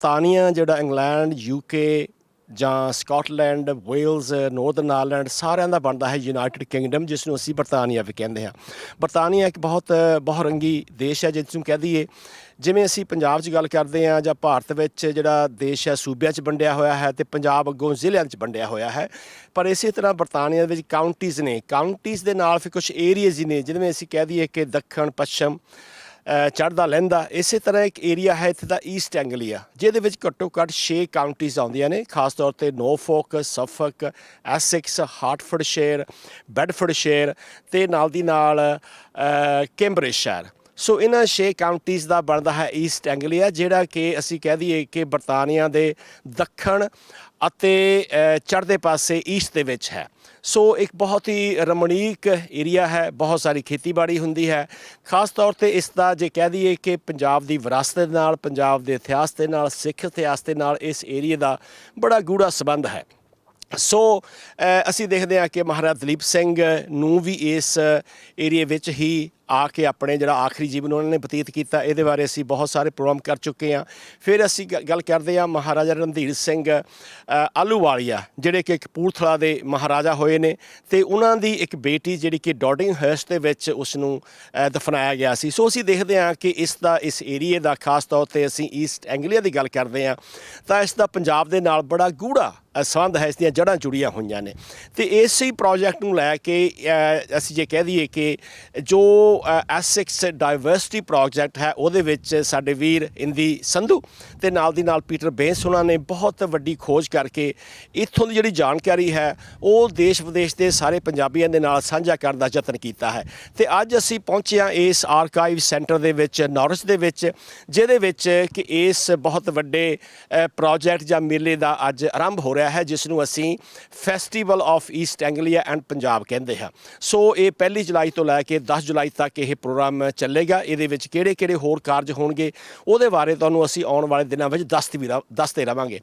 ਬਰਤਾਨੀਆ ਜਿਹੜਾ England UK ਜਾਂ ਸਕਾਟਲੈਂਡ ਵੇਲਜ਼ ਨੌਰਦਰਨ ਆਇਰਲੈਂਡ ਸਾਰਿਆਂ ਦਾ ਬਣਦਾ ਹੈ ਯੂਨਾਈਟਿਡ ਕਿੰਗਡਮ, ਜਿਸ ਨੂੰ ਅਸੀਂ ਬਰਤਾਨੀਆ ਵੀ ਕਹਿੰਦੇ ਹਾਂ। ਬਰਤਾਨੀਆ ਇੱਕ ਬਹੁਤ ਬਹੁਰੰਗੀ ਦੇਸ਼ ਹੈ, ਜਿਸ ਨੂੰ ਕਹਿ ਦਈਏ ਜਿਵੇਂ ਅਸੀਂ ਪੰਜਾਬ 'ਚ ਗੱਲ ਕਰਦੇ ਹਾਂ ਜਾਂ ਭਾਰਤ ਵਿੱਚ ਜਿਹੜਾ ਦੇਸ਼ ਹੈ ਸੂਬਿਆਂ 'ਚ ਵੰਡਿਆ ਹੋਇਆ ਹੈ ਅਤੇ ਪੰਜਾਬ ਅੱਗੋਂ ਜ਼ਿਲ੍ਹਿਆਂ 'ਚ ਵੰਡਿਆ ਹੋਇਆ ਹੈ। ਪਰ ਇਸੇ ਤਰ੍ਹਾਂ ਬਰਤਾਨੀਆ ਦੇ ਵਿੱਚ ਕਾਊਂਟੀਜ਼ ਨੇ, ਕਾਊਂਟੀਜ਼ ਦੇ ਨਾਲ ਫਿਰ ਕੁਛ ਏਰੀਆਜ਼ ਹੀ ਨੇ, ਜਿਵੇਂ ਅਸੀਂ ਕਹਿ ਦਈਏ ਕਿ ਦੱਖਣ ਪੱਛਮ ਚੜ੍ਹਦਾ ਲਹਿੰਦਾ। ਇਸੇ ਤਰ੍ਹਾਂ ਇੱਕ ਏਰੀਆ ਹੈ ਇੱਥੇ ਦਾ ਈਸਟ ਐਂਗਲੀਆ, ਜਿਹਦੇ ਵਿੱਚ ਘੱਟੋ ਘੱਟ 6 ਕਾਊਂਟੀਜ਼ ਆਉਂਦੀਆਂ ਨੇ, ਖਾਸ ਤੌਰ 'ਤੇ ਨੋਰਫੋਕ, ਸਫਕ, ਐਸੈਕਸ, ਹਾਰਟਫੋਰਡਸ਼ਾਇਰ, ਬੈਡਫੋਰਡਸ਼ਾਇਰ ਅਤੇ ਨਾਲ ਦੀ ਨਾਲ ਕੈਂਬਰਿਜਸ਼ਾਇਰ। ਸੋ ਇਹਨਾਂ 6 ਕਾਊਂਟੀਜ਼ ਦਾ ਬਣਦਾ ਹੈ ਈਸਟ ਐਂਗਲੀਆ, ਜਿਹੜਾ ਕਿ ਅਸੀਂ ਕਹਿ ਦਈਏ ਕਿ ਬਰਤਾਨੀਆ ਦੇ ਦੱਖਣ ਅਤੇ ਚੜ੍ਹਦੇ ਪਾਸੇ ਈਸਟ ਦੇ ਵਿੱਚ ਹੈ। ਸੋ ਇੱਕ ਬਹੁਤ ਹੀ ਰਮਣੀਕ ਏਰੀਆ ਹੈ, ਬਹੁਤ ਸਾਰੀ ਖੇਤੀਬਾੜੀ ਹੁੰਦੀ ਹੈ। ਖਾਸ ਤੌਰ 'ਤੇ ਇਸ ਦਾ ਜੇ ਕਹਿ ਦਈਏ ਕਿ ਪੰਜਾਬ ਦੀ ਵਿਰਾਸਤ ਦੇ ਨਾਲ, ਪੰਜਾਬ ਦੇ ਇਤਿਹਾਸ ਦੇ ਨਾਲ, ਸਿੱਖ ਇਤਿਹਾਸ ਦੇ ਨਾਲ ਇਸ ਏਰੀਏ ਦਾ ਬੜਾ ਗੂੜਾ ਸੰਬੰਧ ਹੈ। ਸੋ ਅਸੀਂ ਦੇਖਦੇ ਹਾਂ ਕਿ ਮਹਾਰਾਜਾ ਦਲੀਪ ਸਿੰਘ ਨੂੰ ਵੀ ਇਸ ਏਰੀਏ ਵਿੱਚ ਹੀ ਆ ਕੇ ਆਪਣੇ ਜਿਹੜਾ ਆਖਰੀ ਜੀਵਨ ਉਹਨਾਂ ਨੇ ਬਤੀਤ ਕੀਤਾ। ਇਹਦੇ ਬਾਰੇ ਅਸੀਂ ਬਹੁਤ ਸਾਰੇ ਪ੍ਰੋਗਰਾਮ ਕਰ ਚੁੱਕੇ ਹਾਂ। ਫਿਰ ਅਸੀਂ ਗੱਲ ਕਰਦੇ ਹਾਂ ਮਹਾਰਾਜਾ ਰਣਧੀਰ ਸਿੰਘ ਆਹਲੂਵਾਲੀਆ, ਜਿਹੜੇ ਕਿ ਕਪੂਰਥਲਾ ਦੇ ਮਹਾਰਾਜਾ ਹੋਏ ਨੇ, ਅਤੇ ਉਹਨਾਂ ਦੀ ਇੱਕ ਬੇਟੀ ਜਿਹੜੀ ਕਿ ਡੋਡਿੰਗਹਰਸਟ ਦੇ ਵਿੱਚ ਉਸ ਨੂੰ ਦਫਨਾਇਆ ਗਿਆ ਸੀ। ਸੋ ਅਸੀਂ ਦੇਖਦੇ ਹਾਂ ਕਿ ਇਸ ਏਰੀਏ ਦਾ ਖਾਸ ਤੌਰ 'ਤੇ ਅਸੀਂ ਈਸਟ ਐਂਗਲੀਆ ਦੀ ਗੱਲ ਕਰਦੇ ਹਾਂ ਤਾਂ ਇਸ ਦਾ ਪੰਜਾਬ ਦੇ ਨਾਲ ਬੜਾ ਗੂੜਾ ਸੰਬੰਧ ਹੈ, ਇਸ ਦੀਆਂ ਜੜ੍ਹਾਂ ਜੁੜੀਆਂ ਹੋਈਆਂ ਨੇ। ਅਤੇ ਇਸੇ ਪ੍ਰੋਜੈਕਟ ਨੂੰ ਲੈ ਕੇ ਅਸੀਂ ਜੇ ਕਹਿ ਦਈਏ ਕਿ ਜੋ ਐਸੈਕਸ ਡਾਇਵਰਸਿਟੀ ਪ੍ਰੋਜੈਕਟ ਹੈ, ਉਹਦੇ ਵਿੱਚ ਸਾਡੇ ਵੀਰ ਇੰਦੀ ਸੰਧੂ ਅਤੇ ਨਾਲ ਦੀ ਨਾਲ ਪੀਟਰ ਬੇਂਸ ਉਹਨਾਂ ਨੇ ਬਹੁਤ ਵੱਡੀ ਖੋਜ ਕਰਕੇ ਇੱਥੋਂ ਦੀ ਜਿਹੜੀ ਜਾਣਕਾਰੀ ਹੈ ਉਹ ਦੇਸ਼ ਵਿਦੇਸ਼ ਦੇ ਸਾਰੇ ਪੰਜਾਬੀਆਂ ਦੇ ਨਾਲ ਸਾਂਝਾ ਕਰਨ ਦਾ ਯਤਨ ਕੀਤਾ ਹੈ। ਅਤੇ ਅੱਜ ਅਸੀਂ ਪਹੁੰਚੇ ਹਾਂ ਇਸ ਆਰਕਾਈਵ ਸੈਂਟਰ ਦੇ ਵਿੱਚ ਨੌਰਿਚ ਦੇ ਵਿੱਚ, ਜਿਹਦੇ ਵਿੱਚ ਕਿ ਇਸ ਬਹੁਤ ਵੱਡੇ ਪ੍ਰੋਜੈਕਟ ਜਾਂ ਮੇਲੇ ਦਾ ਅੱਜ ਆਰੰਭ ਹੋ ਰਿਹਾ ਹੈ, ਜਿਸ ਨੂੰ ਅਸੀਂ festival of East Anglia and Punjab ਕਹਿੰਦੇ ਹਾਂ। ਸੋ ਇਹ 1 ਜੁਲਾਈ ਤੋਂ ਲੈ ਕੇ 10 ਜੁਲਾਈ ਤੱਕ ਇਹ ਪ੍ਰੋਗਰਾਮ ਚੱਲੇਗਾ। ਇਹਦੇ ਵਿੱਚ ਕਿਹੜੇ ਕਿਹੜੇ ਹੋਰ ਕਾਰਜ ਹੋਣਗੇ ਉਹਦੇ ਬਾਰੇ ਤੁਹਾਨੂੰ ਅਸੀਂ ਆਉਣ ਵਾਲੇ ਦਿਨਾਂ ਵਿੱਚ ਦੱਸਦੇ ਰਹਾਂਗੇ।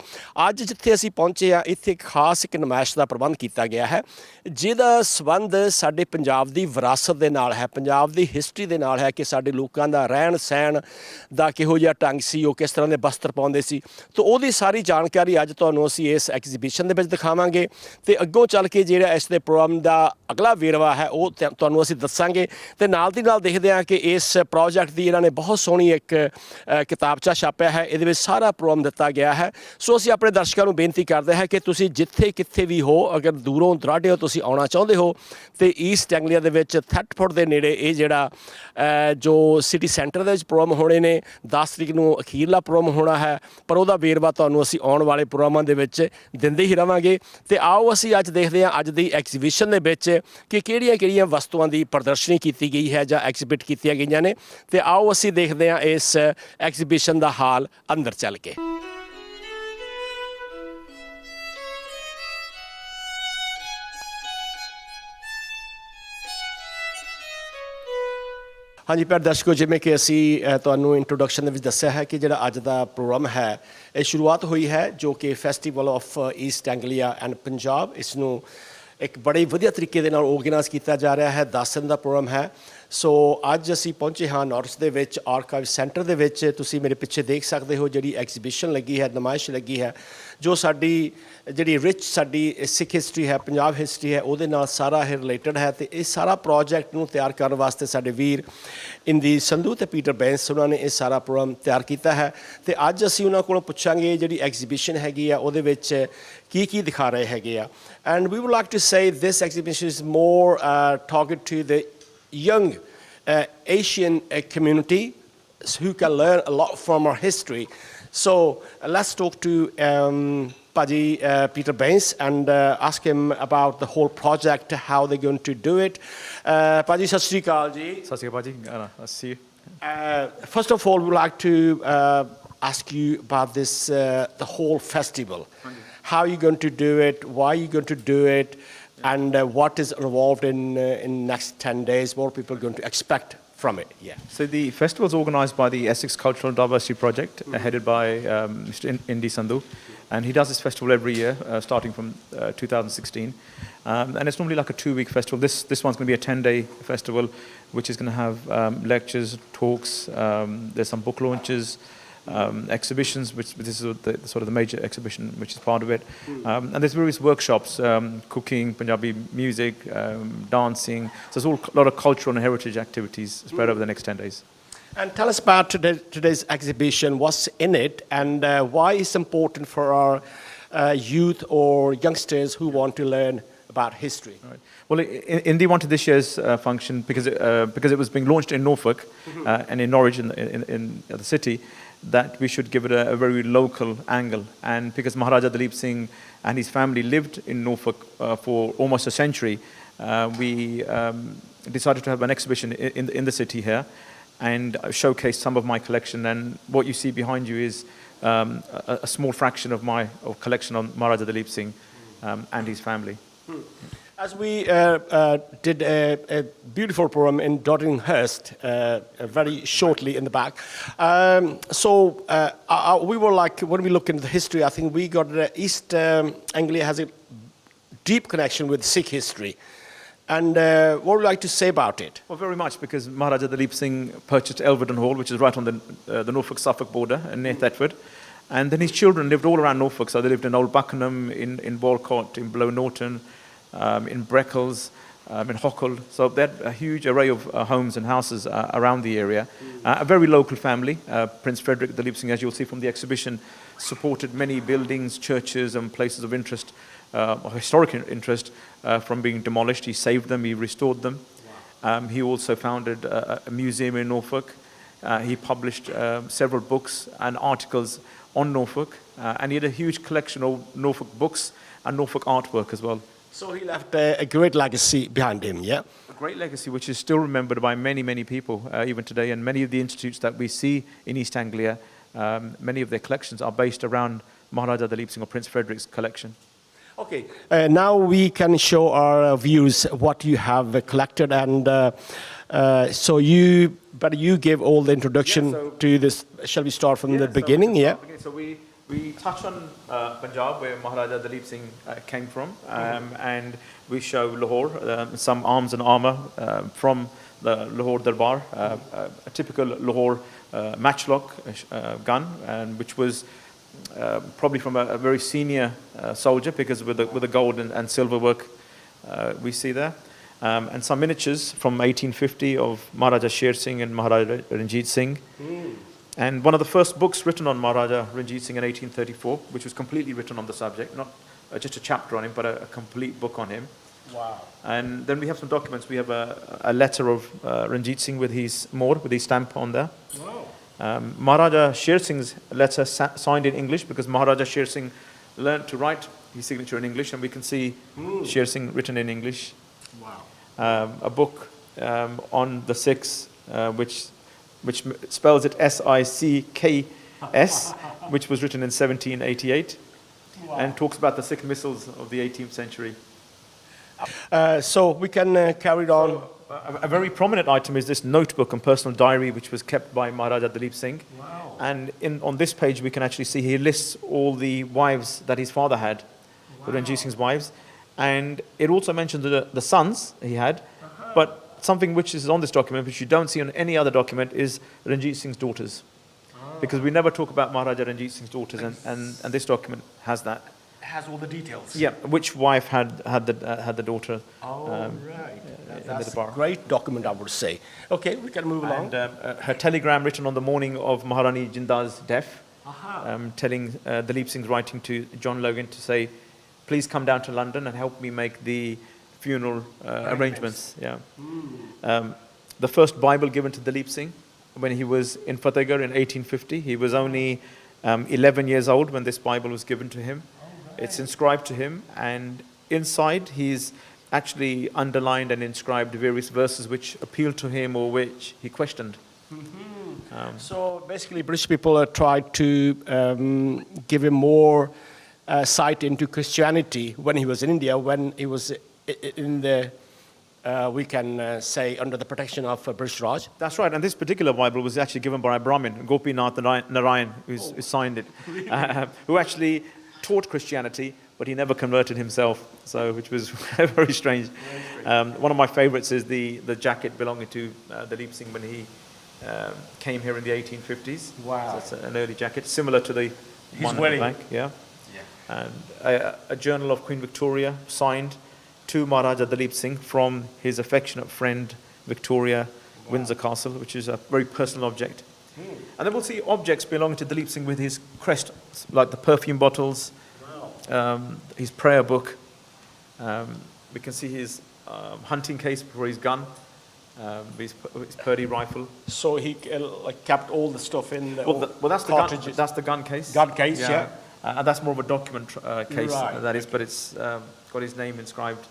ਅੱਜ ਜਿੱਥੇ ਅਸੀਂ ਪਹੁੰਚੇ ਹਾਂ, ਇੱਥੇ ਇੱਕ ਖਾਸ ਇੱਕ ਨੁਮਾਇਸ਼ ਦਾ ਪ੍ਰਬੰਧ ਕੀਤਾ ਗਿਆ ਹੈ, ਜਿਹਦਾ ਸੰਬੰਧ ਸਾਡੇ ਪੰਜਾਬ ਦੀ ਵਿਰਾਸਤ ਦੇ ਨਾਲ ਹੈ, ਪੰਜਾਬ ਦੀ ਹਿਸਟਰੀ ਦੇ ਨਾਲ ਹੈ ਕਿ ਸਾਡੇ ਲੋਕਾਂ ਦਾ ਰਹਿਣ ਸਹਿਣ ਦਾ ਕਿਹੋ ਜਿਹਾ ਢੰਗ ਸੀ, ਉਹ ਕਿਸ ਤਰ੍ਹਾਂ ਦੇ ਬਸਤਰ ਪਾਉਂਦੇ ਸੀ। ਤਾਂ ਉਹਦੀ ਸਾਰੀ ਜਾਣਕਾਰੀ ਅੱਜ ਤੁਹਾਨੂੰ ਅਸੀਂ ਇਸ ਐਗਜ਼ੀਬਿਸ਼ਨ ਦੇ ਵਿੱਚ ਦਿਖਾਵਾਂਗੇ ਅਤੇ ਅੱਗੋਂ ਚੱਲ ਕੇ ਜਿਹੜਾ ਇਸ ਦੇ ਪ੍ਰੋਗਰਾਮ ਦਾ ਅਗਲਾ ਵੇਰਵਾ ਹੈ ਉਹ ਤੁਹਾਨੂੰ ਅਸੀਂ ਦੱਸਾਂਗੇ। ਅਤੇ ਨਾਲ ਦੀ ਨਾਲ ਦੇਖਦੇ ਹਾਂ ਕਿ ਇਸ ਪ੍ਰੋਜੈਕਟ ਦੀ ਇਹਨਾਂ ਨੇ ਬਹੁਤ ਸੋਹਣੀ ਇੱਕ ਕਿਤਾਬਚਾ ਛਾਪਿਆ ਹੈ, ਇਹਦੇ ਵਿੱਚ ਸਾਰਾ ਪ੍ਰੋਗਰਾਮ ਦਿੱਤਾ ਗਿਆ ਹੈ। ਸੋ ਅਸੀਂ ਆਪਣੇ ਦਰਸ਼ਕਾਂ ਨੂੰ ਬੇਨਤੀ ਕਰਦੇ ਹਾਂ ਕਿ ਤੁਸੀਂ ਜਿੱਥੇ ਕਿੱਥੇ ਵੀ ਹੋ, ਅਗਰ ਦੂਰੋਂ ਦੁਰਾਡੇ ਤੁਸੀਂ ਆਉਣਾ ਚਾਹੁੰਦੇ ਹੋ ਅਤੇ ਈਸਟ ਐਂਗਲੀਆ ਦੇ ਵਿੱਚ ਥੈਟਫੋਰਡ ਦੇ ਨੇੜੇ ਇਹ ਜਿਹੜਾ ਜੋ ਸਿਟੀ ਸੈਂਟਰ ਦੇ ਵਿੱਚ ਪ੍ਰੋਗਰਾਮ ਹੋਣੇ ਨੇ, 10 ਤਰੀਕ ਨੂੰ ਅਖੀਰਲਾ ਪ੍ਰੋਗਰਾਮ ਹੋਣਾ ਹੈ, ਪਰ ਉਹਦਾ ਵੇਰਵਾ ਤੁਹਾਨੂੰ ਅਸੀਂ ਆਉਣ ਵਾਲੇ ਪ੍ਰੋਗਰਾਮਾਂ ਦੇ ਵਿੱਚ ਦਿੰਦੇ ਹੀ ਰਹਾਂਗੇ। ਅਤੇ ਆਓ ਅਸੀਂ ਅੱਜ ਦੇਖਦੇ ਹਾਂ ਅੱਜ ਦੀ ਐਗਜ਼ੀਬਿਸ਼ਨ ਦੇ ਵਿੱਚ ਕਿ ਕਿਹੜੀਆਂ ਵਸਤੂਆਂ ਦੀ ਪ੍ਰਦਰਸ਼ਨੀ ਕੀਤੀ ਗਈ ਹੈ ਜਾਂ ਐਗਜ਼ੀਬਿਟ ਕੀਤੀਆਂ ਗਈਆਂ ਨੇ। ਅਤੇ ਆਓ ਅਸੀਂ ਦੇਖਦੇ ਹਾਂ ਇਸ ਐਗਜ਼ੀਬਿਸ਼ਨ ਦਾ ਹਾਲ ਅੰਦਰ ਚੱਲ ਕੇ। ਹਾਂਜੀ ਪਿਆਰੇ ਦਰਸ਼ਕੋ, ਜਿਵੇਂ ਕਿ ਅਸੀਂ ਤੁਹਾਨੂੰ ਇੰਟਰੋਡਕਸ਼ਨ ਦੇ ਵਿੱਚ ਦੱਸਿਆ ਹੈ ਕਿ ਜਿਹੜਾ ਅੱਜ ਦਾ ਪ੍ਰੋਗਰਾਮ ਹੈ ਇਹ ਸ਼ੁਰੂਆਤ ਹੋਈ ਹੈ ਜੋ ਕਿ festival of East Anglia and Punjab, ਇਸ ਨੂੰ ਇੱਕ ਬੜੇ ਵਧੀਆ ਤਰੀਕੇ ਦੇ ਨਾਲ ਔਰਗੇਨਾਈਜ਼ ਕੀਤਾ ਜਾ ਰਿਹਾ ਹੈ। 10 ਦਿਨ ਦਾ ਪ੍ਰੋਗਰਾਮ ਹੈ। ਸੋ ਅੱਜ ਅਸੀਂ ਪਹੁੰਚੇ ਹਾਂ ਨੌਰਿਚ ਦੇ ਵਿੱਚ ਆਰਕਾਈਵ ਸੈਂਟਰ ਦੇ ਵਿੱਚ। ਤੁਸੀਂ ਮੇਰੇ ਪਿੱਛੇ ਦੇਖ ਸਕਦੇ ਹੋ ਜਿਹੜੀ ਐਗਜ਼ੀਬਿਸ਼ਨ ਲੱਗੀ ਹੈ, ਨੁਮਾਇਸ਼ ਲੱਗੀ ਹੈ, ਜੋ ਸਾਡੀ ਜਿਹੜੀ ਰਿਚ ਸਾਡੀ ਸਿੱਖ ਹਿਸਟਰੀ ਹੈ, ਪੰਜਾਬ ਹਿਸਟਰੀ ਹੈ, ਉਹਦੇ ਨਾਲ ਸਾਰਾ ਇਹ ਰਿਲੇਟਡ ਹੈ। ਅਤੇ ਇਹ ਸਾਰਾ ਪ੍ਰੋਜੈਕਟ ਨੂੰ ਤਿਆਰ ਕਰਨ ਵਾਸਤੇ ਸਾਡੇ ਵੀਰ ਇੰਦੀ ਸੰਧੂ ਅਤੇ ਪੀਟਰ ਬੈਂਸ ਉਹਨਾਂ ਨੇ ਇਹ ਸਾਰਾ ਪ੍ਰੋਗਰਾਮ ਤਿਆਰ ਕੀਤਾ ਹੈ। ਅਤੇ ਅੱਜ ਅਸੀਂ ਉਹਨਾਂ ਕੋਲੋਂ ਪੁੱਛਾਂਗੇ ਜਿਹੜੀ ਐਗਜ਼ੀਬਿਸ਼ਨ ਹੈਗੀ ਆ ਉਹਦੇ ਵਿੱਚ ਕੀ ਦਿਖਾ ਰਹੇ ਹੈਗੇ ਆ। And we would like to say this exhibition is more target to the young Asian community who can learn a lot from our history. So let's talk to Paji Peter Baines and ask him about the whole project, how they're going to do it. Paji, Sat Sri Akal ji. Sat Sri Akal Paji. I see you. First of all, we'd like to ask you about this, the whole festival. How are you going to do it? Why are you going to do it? And what is involved in next 10 days? What are people going to expect from it? Yeah. So the festival is organised by the Essex Cultural Diversity Project, headed by Mr. Indi Sandhu, and he does this festival every year, starting from 2016. And it's normally like a 2-week festival. This one's going to be a 10-day festival, which is going to have lectures, talks. There's some book launches. exhibitions, which this is the sort of the major exhibition, which is part of it. And there's various workshops, cooking, Punjabi music, dancing. So there's a lot of cultural and heritage activities spread over the next 10 days. And tell us about today's exhibition, what's in it, and why it's important for our youth or youngsters who want to learn about history. Right. Well, Indy wanted this year's function because it was being launched in Norfolk and in Norwich in the city, that we should give it a very local angle. And because Maharaja Dalip Singh and his family lived in Norfolk for almost a century, we decided to have an exhibition in the city here and showcase some of my collection. And what you see behind you is a small fraction of my collection on Maharaja Dalip Singh and his family. As we did a beautiful program in Dodringhurst very shortly in the back, we were like, when we look into the history, I think we got East Anglia has a deep connection with Sikh history. And what would you like to say about it? Well, very much, because Maharaja Dalip Singh purchased Elvedon Hall, which is right on the Norfolk-Suffolk border near Thetford. And then his children lived all around Norfolk. So they lived in Old Buckenham, in Walcott, in Blow Norton, in Breckles, in Hockle. So they had a huge array of homes and houses around the area. A very local family. Prince Frederick Dalip Singh, as you'll see from the exhibition, supported many buildings, churches and places of interest, historic interest, from being demolished. He saved them, he restored them. Wow. He also founded a museum in Norfolk. He published several books and articles on Norfolk, and he had a huge collection of Norfolk books and Norfolk artwork as well. So he left a great legacy behind him, yeah? A great legacy which is still remembered by many, many people, even today, and many of the institutes that we see in East Anglia, many of their collections are based around Maharaja Dalip Singh or Prince Frederick's collection. Okay, now we can show our viewers what you have collected, and so you give all the introduction to this. Shall we start from the beginning? Yeah. So we touch on Punjab, where Maharaja Dalip Singh came from, and we show Lahore, some arms and armour from the Lahore Darbar, a typical Lahore matchlock gun, and which was probably from a very senior soldier, because with the gold and silver work we see there. And some miniatures from 1850 of Maharaja Sher Singh and Maharaja Ranjit Singh. And one of the first books written on Maharaja Ranjit Singh in 1834, which was completely written on the subject, not just a chapter on him, but a complete book on him. Wow. And then we have some documents. We have a letter of Ranjit Singh with his stamp on there. Wow. Maharaja Sher Singh's letter signed in English, because Maharaja Sher Singh learned to write his signature in English, and we can see Sher Singh written in English. Wow. A book on the Sikhs, which spells it S-I-C-K-S, which was written in 1788, and talks about the Sikh missiles of the 18th century. So we can carry on. A very prominent item is this notebook and personal diary, which was kept by Maharaja Dalip Singh. Wow. And on this page, we can actually see he lists all the wives that his father had, the Ranjit Singh's wives. And it also mentions the sons he had, but something which is on this document, which you don't see on any other document, is Ranjit Singh's daughters. Because we never talk about Maharaja Ranjit Singh's daughters, and this document has that. It has all the details. Yeah, which wife had the daughter. Oh, right. That's the a great document, I would say. Okay, we can move along. And her telegram written on the morning of Maharani Jinda's death, telling Dalip Singh's writing to John Logan to say, please come down to London and help me make the funeral arrangements. Yeah. The first Bible given to Dalip Singh when he was in Fatehgarh in 1850. He was only 11 years old when this Bible was given to him. It's inscribed to him, and inside he's actually underlined and inscribed various verses which appealed to him or which he questioned. So basically British people tried to give him more sight into Christianity when he was in India, when he was in the, we can say, under the protection of British Raj. That's right, and this particular Bible was actually given by a Brahmin, Gopinath Narayan, who signed it, who actually taught Christianity, but he never converted himself, so which was very strange. One of my favorites is the jacket belonging to Dalip Singh when he came here in the 1850s. Wow. So it's an early jacket, similar to the one wearing. at the back. Yeah. And a journal of Queen Victoria signed to Maharaja Dalip Singh from his affectionate friend Victoria, Windsor Castle, which is a very personal object. And then we'll see objects belonging to Dalip Singh with his crest, like the perfume bottles, his prayer book. We can see his hunting case for his gun, his Purdy rifle. So he kept all the stuff in. Well, that's the gun. That's the gun case. Gun case, yeah. And that's more of a document case. Right. That is, but it's got his name inscribed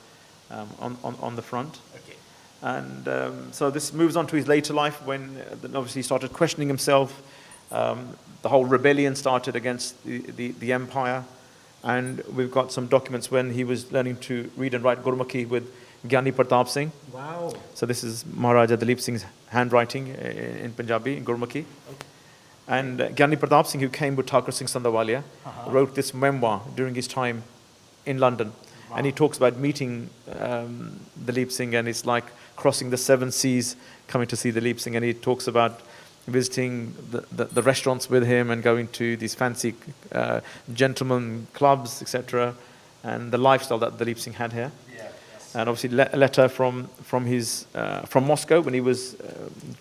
on the front. Okay. And so this moves on to his later life when obviously he started questioning himself. The whole rebellion started against the empire. And we've got some documents when he was learning to read and write Gurmukhi with Gyani Pratap Singh. Wow. So this is Maharaja Dalip Singh's handwriting in Punjabi, in Gurmukhi. Okay. And Gyani Pratap Singh, who came with Thakur Singh Sandhawalia, wrote this memoir during his time in London. Wow. And he talks about meeting Dalip Singh, and it's like crossing the 7 seas coming to see Dalip Singh. And he talks about visiting the restaurants with him and going to these fancy gentlemen clubs, etc., and the lifestyle that Dalip Singh had here. Yeah, and obviously a letter from Moscow when he was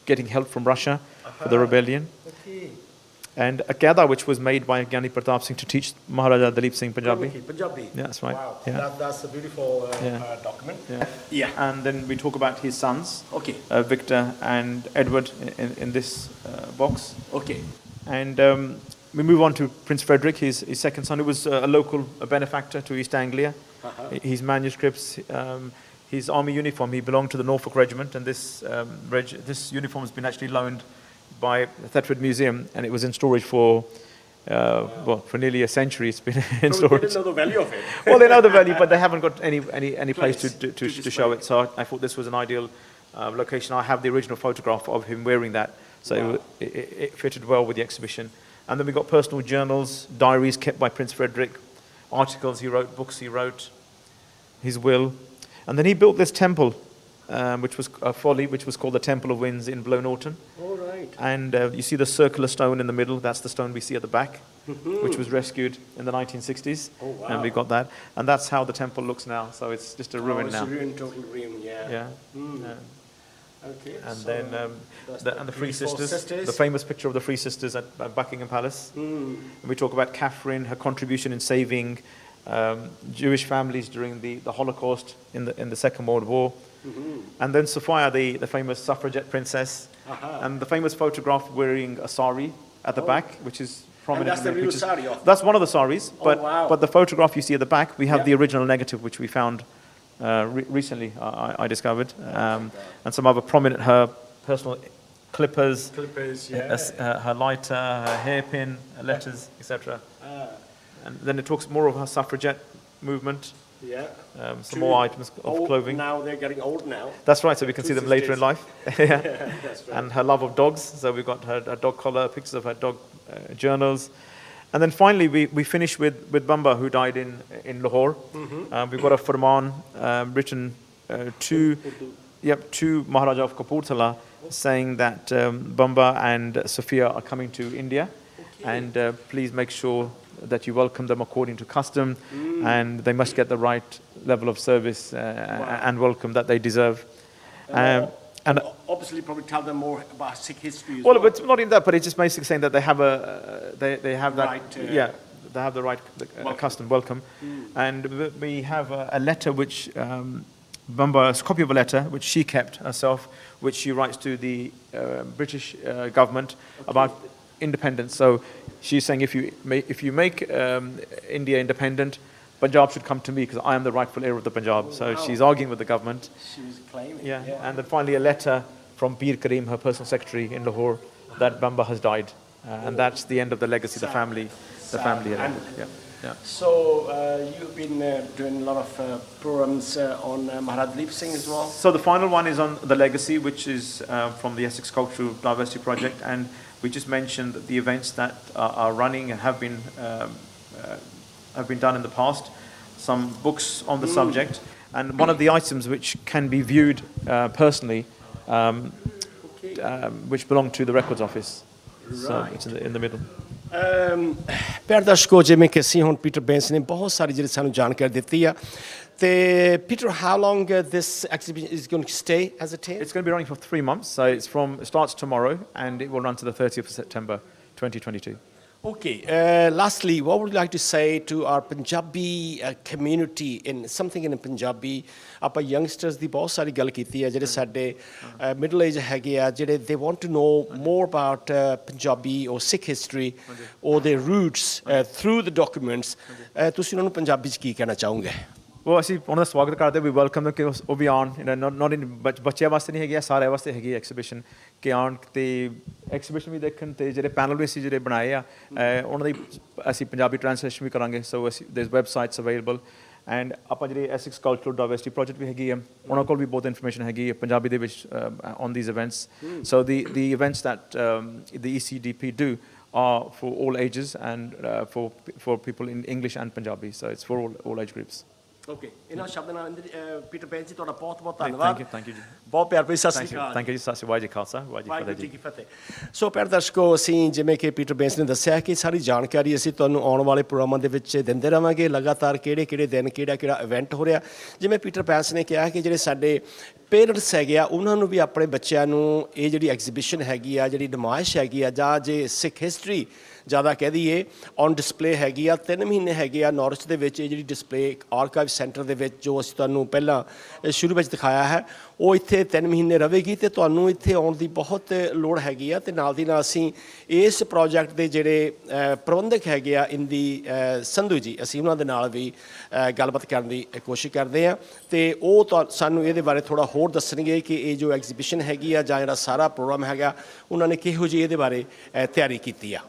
getting help from Russia for the rebellion. Okay. And a Qaeda which was made by Gyani Pratap Singh to teach Maharaja Dalip Singh Punjabi. Punjabi. Yeah, that's right. Wow. Yeah. That's a beautiful document. Yeah. Yeah. And then we talk about his sons, Okay. Victor and Edward, in this box. Okay. And we move on to Prince Frederick, his second son, who was a local benefactor to East Anglia. His manuscripts, his army uniform, he belonged to the Norfolk Regiment, and this uniform has been actually loaned by the Thetford Museum, and it was in storage for nearly a century. It's been in storage. They didn't know the value of it. Well, they know the value, but they haven't got any place to show it. So I thought this was an ideal location. I have the original photograph of him wearing that, so it fitted well with the exhibition. And then we got personal journals, diaries kept by Prince Frederick, articles he wrote, books he wrote, his will. And then he built this temple, which was a folly, which was called the Temple of Winds in Blow Norton. All right. And you see the circular stone in the middle. That's the stone we see at the back, which was rescued in the 1960s. Oh, wow. And we got that. And that's how the temple looks now. So it's just a ruin now. It's a ruin, total ruin, yeah. Yeah. Mm. Okay. And so then the Three Sisters, the famous picture of the Three Sisters at Buckingham Palace. And we talk about Catherine, her contribution in saving Jewish families during the Holocaust in the Second World War. And then Sophia, the famous suffragette princess, and the famous photograph wearing a sari at the back, which is prominent. And that's the real sari. That's one of the saris, but wow. but the photograph you see at the back, we have the original negative, which we found recently. I discovered, and some other prominent her personal clippers, her lighter, her hairpin, her letters, etc. And then it talks more of her suffragette movement. Yeah. Some more items of clothing. Now they're getting old now. That's right, so we can see them later in life. Yeah, that's right. And her love of dogs. So we've got her dog collar, pictures of her dog journals. And then finally, we finish with Bamba, who died in Lahore. We've got a Farman written to Maharaja of Kapurthala, saying that Bamba and Sophia are coming to India. Okay. And please make sure that you welcome them according to custom, and they must get the right level of service and welcome that they deserve. And obviously, probably tell them more about Sikh history. Well, but it's not in that, but it's just basically saying that they have they have that right, they have the right custom welcome. And we have a letter which Bamba's copy of a letter which she kept herself, which she writes to the British government about independence. So she's saying if you make India independent, Punjab should come to me because I am the rightful heir of the Punjab. So she's arguing with the government. She was claiming. Yeah. And then finally a letter from Peer Karim, her personal secretary in Lahore, that Bamba has died, and that's the end of the legacy. The family. Yeah. So you've been doing a lot of programs on Maharaj Dalip Singh as well. So the final one is on the legacy, which is from the Essex Cultural Diversity Project, and we just mentioned the events that are running and have been done in the past. Some books on the subject, and one of the items which can be viewed personally which belong to the Records Office. So Right. it's in the middle. ਪਿਆਰੇ ਦਰਸ਼ਕੋ, ਜਿਵੇਂ ਕਿ ਅਸੀਂ ਹੁਣ Peter Bains ਨੇ ਬਹੁਤ ਸਾਰੀ ਜਿਹੜੀ ਸਾਨੂੰ ਜਾਣਕਾਰੀ ਦਿੱਤੀ ਆ ਤੇ Peter, how long this exhibition is going to stay as a team? It's going to be running for 3 months. So it starts tomorrow and it will run to the 30th of September 2022. Okay, lastly, what would you like to say to our Punjabi community in something in Punjabi? ਆਪਾਂ youngsters ਦੀ ਬਹੁਤ ਸਾਰੀ ਗੱਲ ਕੀਤੀ ਹੈ ਜਿਹੜੇ ਸਾਡੇ middle age ਹੈਗੇ ਆ, ਜਿਹੜੇ they want to know more about Punjabi or Sikh history or their roots through the documents. ਤੁਸੀਂ ਉਹਨਾਂ ਨੂੰ ਪੰਜਾਬੀ 'ਚ ਕੀ ਕਹਿਣਾ ਚਾਹੋਗੇ? Well, ਅਸੀਂ ਉਹਨਾਂ ਦਾ ਸਵਾਗਤ ਕਰਦੇ, we welcome them ਕਿ ਉਹ ਵੀ ਆਉਣ, not in ਬੱਚਿਆਂ ਵਾਸਤੇ ਨਹੀਂ ਹੈਗੀ, ਸਾਰਿਆਂ ਵਾਸਤੇ ਹੈਗੀ ਐਕਸੀਬਿਸ਼ਨ, ਕਿ ਆਉਣ ਤੇ ਐਕਸੀਬਿਸ਼ਨ ਵੀ ਦੇਖਣ ਤੇ ਜਿਹੜੇ ਪੈਨਲ ਵੀ ਅਸੀਂ ਜਿਹੜੇ ਬਣਾਏ ਆ ਉਹਨਾਂ ਦੀ ਅਸੀਂ ਪੰਜਾਬੀ ਟ੍ਰਾਂਸਲੇਸ਼ਨ ਵੀ ਕਰਾਂਗੇ. ਸੋ ਅਸੀਂ there's websites available and ਆਪਾਂ ਜਿਹੜੇ Essex Cultural Diversity Project ਵੀ ਹੈਗੀ ਆ, ਉਹਨਾਂ ਕੋਲ ਵੀ ਬਹੁਤ ਇਨਫੋਰਮੇਸ਼ਨ ਹੈਗੀ ਹੈ ਪੰਜਾਬੀ ਦੇ ਵਿੱਚ on these events. So the events that the ECDP do are for all ages and for people in English and Punjabi. So it's for all age groups. Okay, ਇਹਨਾਂ ਸ਼ਬਦਾਂ ਨਾਲ ਪੀਟਰ ਬੈਂਸ ਜੀ ਤੁਹਾਡਾ ਬਹੁਤ ਬਹੁਤ ਧੰਨਵਾਦ. Thank you ਜੀ. ਬਹੁਤ ਪਿਆਰ ਭਰੀ ਸਤਿ ਸ਼੍ਰੀ ਅਕਾਲ. Thank you ਜੀ. ਸਤਿ ਸ਼੍ਰੀ ਅਕਾਲ ਜੀ, ਖਾਲਸਾ ਵਾਹਿਗੁਰੂ ਜੀ ਕੀ ਫਤਿਹ. ਸੋ ਪਿਆਰੇ ਦਰਸ਼ਕੋ, ਅਸੀਂ ਜਿਵੇਂ ਕਿ ਪੀਟਰ ਬੈਂਸ ਨੇ ਦੱਸਿਆ ਕਿ ਸਾਰੀ ਜਾਣਕਾਰੀ ਅਸੀਂ ਤੁਹਾਨੂੰ ਆਉਣ ਵਾਲੇ ਪ੍ਰੋਗਰਾਮਾਂ ਦੇ ਵਿੱਚ ਦਿੰਦੇ ਰਹਾਂਗੇ ਲਗਾਤਾਰ, ਕਿਹੜੇ ਦਿਨ ਕਿਹੜਾ ਇਵੈਂਟ ਹੋ ਰਿਹਾ. ਜਿਵੇਂ ਪੀਟਰ ਬੈਂਸ ਨੇ ਕਿਹਾ ਕਿ ਜਿਹੜੇ ਸਾਡੇ ਪੇਰੈਂਟਸ ਹੈਗੇ ਆ ਉਹਨਾਂ ਨੂੰ ਵੀ ਆਪਣੇ ਬੱਚਿਆਂ ਨੂੰ ਇਹ ਜਿਹੜੀ ਐਗਜ਼ੀਬਿਸ਼ਨ ਹੈਗੀ ਆ, ਜਿਹੜੀ ਨੁਮਾਇਸ਼ ਹੈਗੀ ਆ, ਜਾਂ ਜੇ ਸਿੱਖ ਹਿਸਟਰੀ ਜ਼ਿਆਦਾ ਕਹਿ ਦਈਏ, ਔਨ ਡਿਸਪਲੇ ਹੈਗੀ ਆ. 3 ਮਹੀਨੇ ਹੈਗੇ ਆ ਨੌਰਿਚ ਦੇ ਵਿੱਚ ਇਹ ਜਿਹੜੀ ਡਿਸਪਲੇ ਆਰਕਾਈਵ ਸੈਂਟਰ ਦੇ ਵਿੱਚ, ਜੋ ਅਸੀਂ ਤੁਹਾਨੂੰ ਪਹਿਲਾਂ ਸ਼ੁਰੂ ਵਿੱਚ ਦਿਖਾਇਆ ਹੈ, ਉਹ ਇੱਥੇ 3 ਮਹੀਨੇ ਰਹੇਗੀ ਅਤੇ ਤੁਹਾਨੂੰ ਇੱਥੇ ਆਉਣ ਦੀ ਬਹੁਤ ਲੋੜ ਹੈਗੀ ਆ. ਅਤੇ ਨਾਲ ਦੀ ਨਾਲ ਅਸੀਂ ਇਸ ਪ੍ਰੋਜੈਕਟ ਦੇ ਜਿਹੜੇ ਪ੍ਰਬੰਧਕ ਹੈਗੇ ਆ ਇੰਦੀ ਸੰਧੂ ਜੀ, ਅਸੀਂ ਉਹਨਾਂ ਦੇ ਨਾਲ ਵੀ ਗੱਲਬਾਤ ਕਰਨ ਦੀ ਕੋਸ਼ਿਸ਼ ਕਰਦੇ ਹਾਂ ਅਤੇ ਉਹ ਸਾਨੂੰ ਇਹਦੇ ਬਾਰੇ ਥੋੜ੍ਹਾ ਹੋਰ ਦੱਸਣਗੇ ਕਿ ਇਹ ਜੋ ਐਗਜ਼ੀਬਿਸ਼ਨ ਹੈਗੀ ਆ ਜਾਂ ਜਿਹੜਾ ਸਾਰਾ ਪ੍ਰੋਗਰਾਮ ਹੈਗਾ ਉਹਨਾਂ ਨੇ ਕਿਹੋ ਜਿਹੀ ਇਹਦੇ ਬਾਰੇ ਤਿਆਰੀ ਕੀਤੀ ਆ.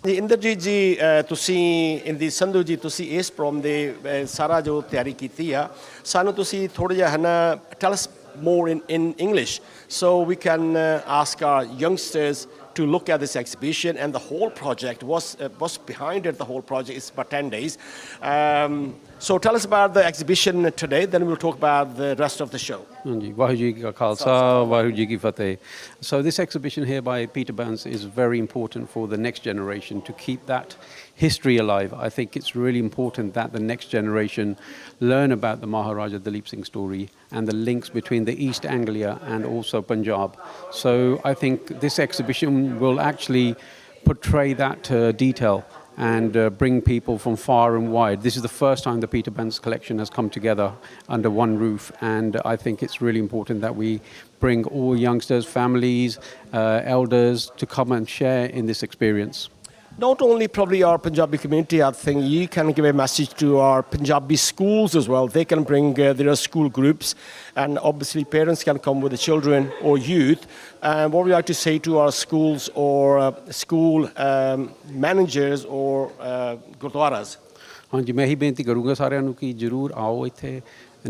ਜੀ ਇੰਦਰਜੀਤ ਜੀ, ਤੁਸੀਂ ਇੰਦੀ ਸੰਧੂ ਜੀ, ਤੁਸੀਂ ਇਸ ਪ੍ਰੋਗਰਾਮ ਦੇ ਸਾਰਾ ਜੋ ਤਿਆਰੀ ਕੀਤੀ ਆ, ਸਾਨੂੰ ਤੁਸੀਂ ਥੋੜ੍ਹਾ ਜਿਹਾ ਹੈ ਨਾ tell us more in English so we can ask our youngsters to look at this exhibition and the whole project. What's behind it? The whole project is about 10 days. So tell us about the exhibition today, then we'll talk about the rest of the show. Waheguru ji ਕਾ ਖਾਲਸਾ, ਵਾਹਿਗੁਰੂ ਜੀ ਕੀ ਫਤਿਹ. So this exhibition here by Peter Bans is very important for the next generation to keep that history alive. I think it's really important that the next generation learn about the Maharaja Dalip Singh story and the links between the East Anglia and also Punjab. So I think this exhibition will actually portray that detail and bring people from far and wide. This is the first time the Peter Bans collection has come together under one roof, and I think it's really important that we bring all youngsters, families, elders to come and share in this experience. Not only probably our Punjabi community, I think you can give a message to our Punjabi schools as well. They can bring their school groups, and obviously parents can come with the children or youth. And what would you like to say to our schools or school managers or gurdwaras? ਹਾਂਜੀ, ਮੈਂ ਇਹੀ ਬੇਨਤੀ ਕਰੂੰਗਾ ਸਾਰਿਆਂ ਨੂੰ ਕਿ ਜ਼ਰੂਰ ਆਓ ਇੱਥੇ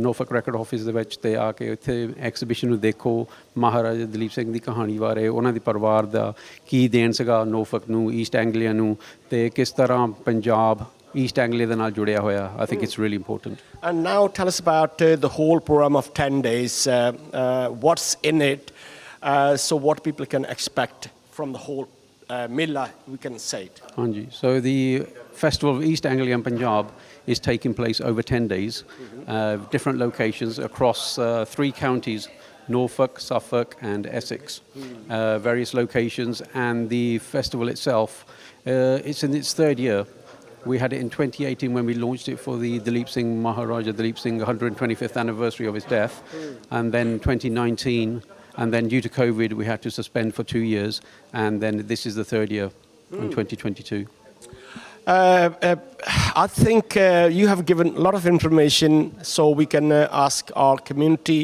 ਨੋਫਕ ਰੈਕੋਰਡ ਆਫਿਸ ਦੇ ਵਿੱਚ ਤੇ ਆ ਕੇ ਇੱਥੇ ਐਕਸੀਬਿਸ਼ਨ ਨੂੰ ਦੇਖੋ, ਮਹਾਰਾਜਾ ਦਲੀਪ ਸਿੰਘ ਦੀ ਕਹਾਣੀ ਬਾਰੇ, ਉਹਨਾਂ ਦੇ ਪਰਿਵਾਰ ਦਾ ਕੀ ਦੇਣ ਸੀਗਾ ਨੋਫਕ ਨੂੰ, ਈਸਟ ਐਂਗਲੀਆ ਨੂੰ, ਤੇ ਕਿਸ ਤਰ੍ਹਾਂ ਪੰਜਾਬ ਈਸਟ ਐਂਗਲੀਆ ਦੇ ਨਾਲ ਜੁੜਿਆ ਹੋਇਆ. I think it's really important. And now tell us about the whole program of 10 days. What's in it? So what people can expect from the whole Mela, we can say it. ਹਾਂਜੀ, so the Festival of East Anglia and Punjab is taking place over 10 days, different locations across 3 counties, Norfolk, Suffolk and Essex, various locations. And the festival itself, it's in its 3rd year. We had it in 2018 when we launched it for the Dalip Singh, Maharaja Dalip Singh 125th anniversary of his death, and then 2019, and then due to COVID we had to suspend for 2 years, and then this is the 3rd year in 2022. I think you have given a lot of information, so we can ask our community,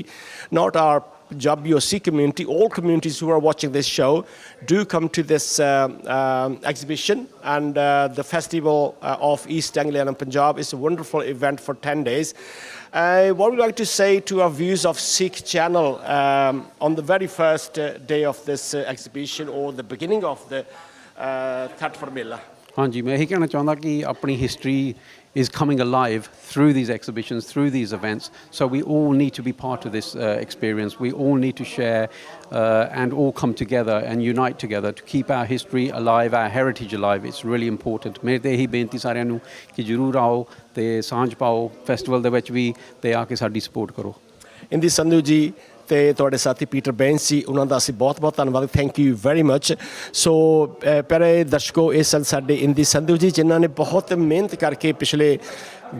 not our Punjabi or Sikh community, all communities who are watching this show, do come to this exhibition. And the Festival of East Anglia and Punjab is a wonderful event for 10 days. What would you like to say to our viewers of Sikh channel on the very first day of this exhibition or the beginning of the Thathar Mela? ਹਾਂਜੀ ਮੈਂ ਇਹੀ ਕਹਿਣਾ ਚਾਹੁੰਦਾ ਕਿ ਆਪਣੀ history is coming alive through these exhibitions, through these events. So we all need to be part of this experience. We all need to share and all come together and unite together to keep our history alive, our heritage alive. It's really important. ਮੇਰੇ ਤੇ ਇਹੀ ਬੇਨਤੀ ਸਾਰਿਆਂ ਨੂੰ ਕਿ ਜ਼ਰੂਰ ਆਓ ਤੇ ਸਾਂਝ ਪਾਓ ਫੈਸਟੀਵਲ ਦੇ ਵਿੱਚ ਵੀ ਤੇ ਆ ਕੇ ਸਾਡੀ ਸਪੋਰਟ ਕਰੋ। ਇੰਦੀ ਸੰਧੂ ਜੀ ਤੇ ਤੁਹਾਡੇ ਸਾਥੀ ਪੀਟਰ ਬੈਂਸ ਜੀ ਉਹਨਾਂ ਦਾ ਅਸੀਂ ਬਹੁਤ ਬਹੁਤ ਧੰਨਵਾਦ ਥੈਂਕ ਯੂ ਵੈਰੀ ਮੱਚ। ਸੋ ਪਿਆਰੇ ਦਰਸ਼ਕੋ ਇਹ ਸਨ ਸਾਡੇ ਇੰਦੀ ਸੰਧੂ ਜੀ ਜਿਨ੍ਹਾਂ ਨੇ ਬਹੁਤ ਮਿਹਨਤ ਕਰਕੇ ਪਿਛਲੇ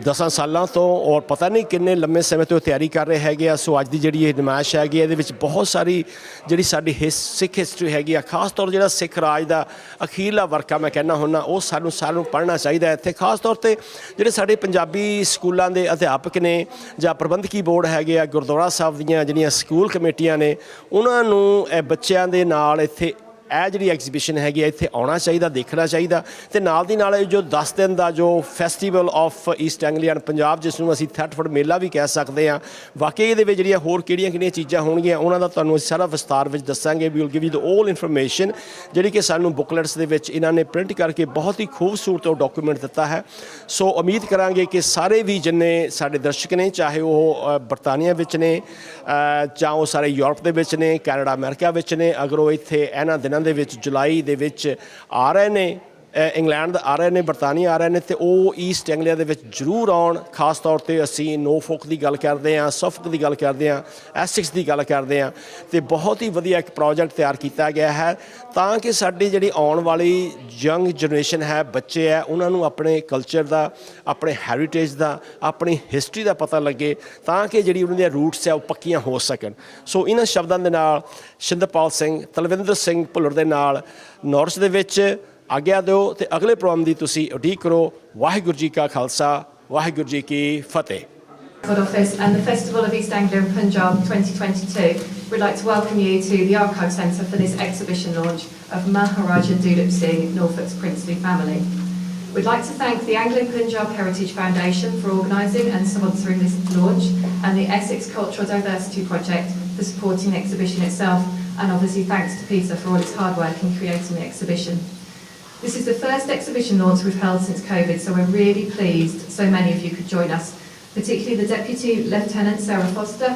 10 ਸਾਲਾਂ ਤੋਂ ਔਰ ਪਤਾ ਨਹੀਂ ਕਿੰਨੇ ਲੰਮੇ ਸਮੇਂ ਤੋਂ ਤਿਆਰੀ ਕਰ ਰਹੇ ਹੈਗੇ ਆ। ਸੋ ਅੱਜ ਦੀ ਜਿਹੜੀ ਇਹ ਨੁਮਾਇਸ਼ ਹੈਗੀ ਇਹਦੇ ਵਿੱਚ ਬਹੁਤ ਸਾਰੀ ਜਿਹੜੀ ਸਾਡੀ ਸਿੱਖ ਹਿਸਟਰੀ ਹੈਗੀ ਆ ਖਾਸ ਤੌਰ ਜਿਹੜਾ ਸਿੱਖ ਰਾਜ ਦਾ ਅਖੀਰਲਾ ਵਰਕਾ ਮੈਂ ਕਹਿੰਦਾ ਹੁੰਦਾ ਉਹ ਸਾਨੂੰ ਸਾਰਿਆਂ ਨੂੰ ਪੜ੍ਹਨਾ ਚਾਹੀਦਾ ਇੱਥੇ ਖਾਸ ਤੌਰ 'ਤੇ ਜਿਹੜੇ ਸਾਡੇ ਪੰਜਾਬੀ ਸਕੂਲਾਂ ਦੇ ਅਧਿਆਪਕ ਨੇ ਜਾਂ ਪ੍ਰਬੰਧਕੀ ਬੋਰਡ ਹੈਗੇ ਆ ਗੁਰਦੁਆਰਾ ਸਾਹਿਬ ਦੀਆਂ ਜਿਹੜੀਆਂ ਸਕੂਲ ਕਮੇਟੀਆਂ ਨੇ ਉਹਨਾਂ ਨੂੰ ਬੱਚਿਆਂ ਦੇ ਨਾਲ ਇੱਥੇ ਇਹ ਜਿਹੜੀ ਐਗਜ਼ੀਬਿਸ਼ਨ ਹੈਗੀ ਇੱਥੇ ਆਉਣਾ ਚਾਹੀਦਾ ਦੇਖਣਾ ਚਾਹੀਦਾ ਅਤੇ ਨਾਲ ਦੀ ਨਾਲ ਜੋ 10 ਦਿਨ ਦਾ ਜੋ festival of East Anglia and Punjab ਜਿਸ ਨੂੰ ਅਸੀਂ ਥੈਟਫੋਰਡ ਮੇਲਾ ਵੀ ਕਹਿ ਸਕਦੇ ਹਾਂ ਵਾਕਈ ਇਹਦੇ ਵਿੱਚ ਜਿਹੜੀਆਂ ਹੋਰ ਕਿਹੜੀਆਂ ਚੀਜ਼ਾਂ ਹੋਣਗੀਆਂ ਉਹਨਾਂ ਦਾ ਤੁਹਾਨੂੰ ਅਸੀਂ ਸਾਰਾ ਵਿਸਤਾਰ ਵਿੱਚ ਦੱਸਾਂਗੇ we will give you the all information ਜਿਹੜੀ ਕਿ ਸਾਨੂੰ ਬੁਕਲੈਟਸ ਦੇ ਵਿੱਚ ਇਹਨਾਂ ਨੇ ਪ੍ਰਿੰਟ ਕਰਕੇ ਬਹੁਤ ਹੀ ਖੂਬਸੂਰਤ ਉਹ ਡਾਕੂਮੈਂਟ ਦਿੱਤਾ ਹੈ। ਸੋ ਉਮੀਦ ਕਰਾਂਗੇ ਕਿ ਸਾਰੇ ਵੀ ਜਿੰਨੇ ਸਾਡੇ ਦਰਸ਼ਕ ਨੇ ਚਾਹੇ ਉਹ ਬਰਤਾਨੀਆ ਵਿੱਚ ਨੇ ਜਾਂ ਉਹ ਸਾਰੇ ਯੂਰਪ ਦੇ ਵਿੱਚ ਨੇ ਕੈਨੇਡਾ ਅਮਰੀਕਾ ਵਿੱਚ ਨੇ ਅਗਰ ਉਹ ਇੱਥੇ ਇਹਨਾਂ ਦਿਨਾਂ ਦੇ ਵਿੱਚ ਜੁਲਾਈ ਦੇ ਵਿੱਚ ਆ ਰਹੇ ਨੇ ਇੰਗਲੈਂਡ ਆ ਰਹੇ ਨੇ ਬਰਤਾਨੀਆ ਆ ਰਹੇ ਨੇ ਅਤੇ ਉਹ ਈਸਟ ਐਂਗਲੀਆ ਦੇ ਵਿੱਚ ਜ਼ਰੂਰ ਆਉਣ। ਖਾਸ ਤੌਰ 'ਤੇ ਅਸੀਂ ਨੋਫੋਕ ਦੀ ਗੱਲ ਕਰਦੇ ਹਾਂ ਸਫਕ ਦੀ ਗੱਲ ਕਰਦੇ ਹਾਂ ਐਸਿਕਸ ਦੀ ਗੱਲ ਕਰਦੇ ਹਾਂ ਅਤੇ ਬਹੁਤ ਹੀ ਵਧੀਆ ਇੱਕ ਪ੍ਰੋਜੈਕਟ ਤਿਆਰ ਕੀਤਾ ਗਿਆ ਹੈ ਤਾਂ ਕਿ ਸਾਡੀ ਜਿਹੜੀ ਆਉਣ ਵਾਲੀ ਯੰਗ ਜਨਰੇਸ਼ਨ ਹੈ ਬੱਚੇ ਹੈ ਉਹਨਾਂ ਨੂੰ ਆਪਣੇ ਕਲਚਰ ਦਾ ਆਪਣੇ ਹੈਰੀਟੇਜ ਦਾ ਆਪਣੀ ਹਿਸਟਰੀ ਦਾ ਪਤਾ ਲੱਗੇ ਤਾਂ ਕਿ ਜਿਹੜੀ ਉਹਨਾਂ ਦੀਆਂ ਰੂਟਸ ਹੈ ਉਹ ਪੱਕੀਆਂ ਹੋ ਸਕਣ। ਸੋ ਇਹਨਾਂ ਸ਼ਬਦਾਂ ਦੇ ਨਾਲ ਸ਼ਿੰਦਰਪਾਲ ਸਿੰਘ ਤਲਵਿੰਦਰ ਸਿੰਘ ਭੁੱਲਰ ਦੇ ਨਾਲ ਨੌਰਿਚ ਦੇ ਵਿੱਚ ਆਗਿਆ ਦਿਓ ਅਤੇ ਅਗਲੇ ਪ੍ਰੋਗਰਾਮ ਦੀ ਤੁਸੀਂ ਉਡੀਕ ਕਰੋ। ਵਾਹਿਗੁਰੂ ਜੀ ਕਾ ਖਾਲਸਾ ਵਾਹਿਗੁਰੂ ਜੀ ਕੀ ਫਤਿਹ। Office and the Festival of East Anglia and Punjab 2022, we'd like to welcome you to the Archive Centre for this exhibition launch of Maharaja Dulip Singh, Norfolk's princely family. We'd like to thank the Anglia Punjab Heritage Foundation for organising and sponsoring this launch and the Essex Cultural Diversity Project for supporting the exhibition itself, and obviously thanks to Peter for all his hard work in creating the exhibition. This is the first exhibition launch we've held since COVID, so we're really pleased so many of you could join us, particularly the Deputy Lieutenant Sarah Foster,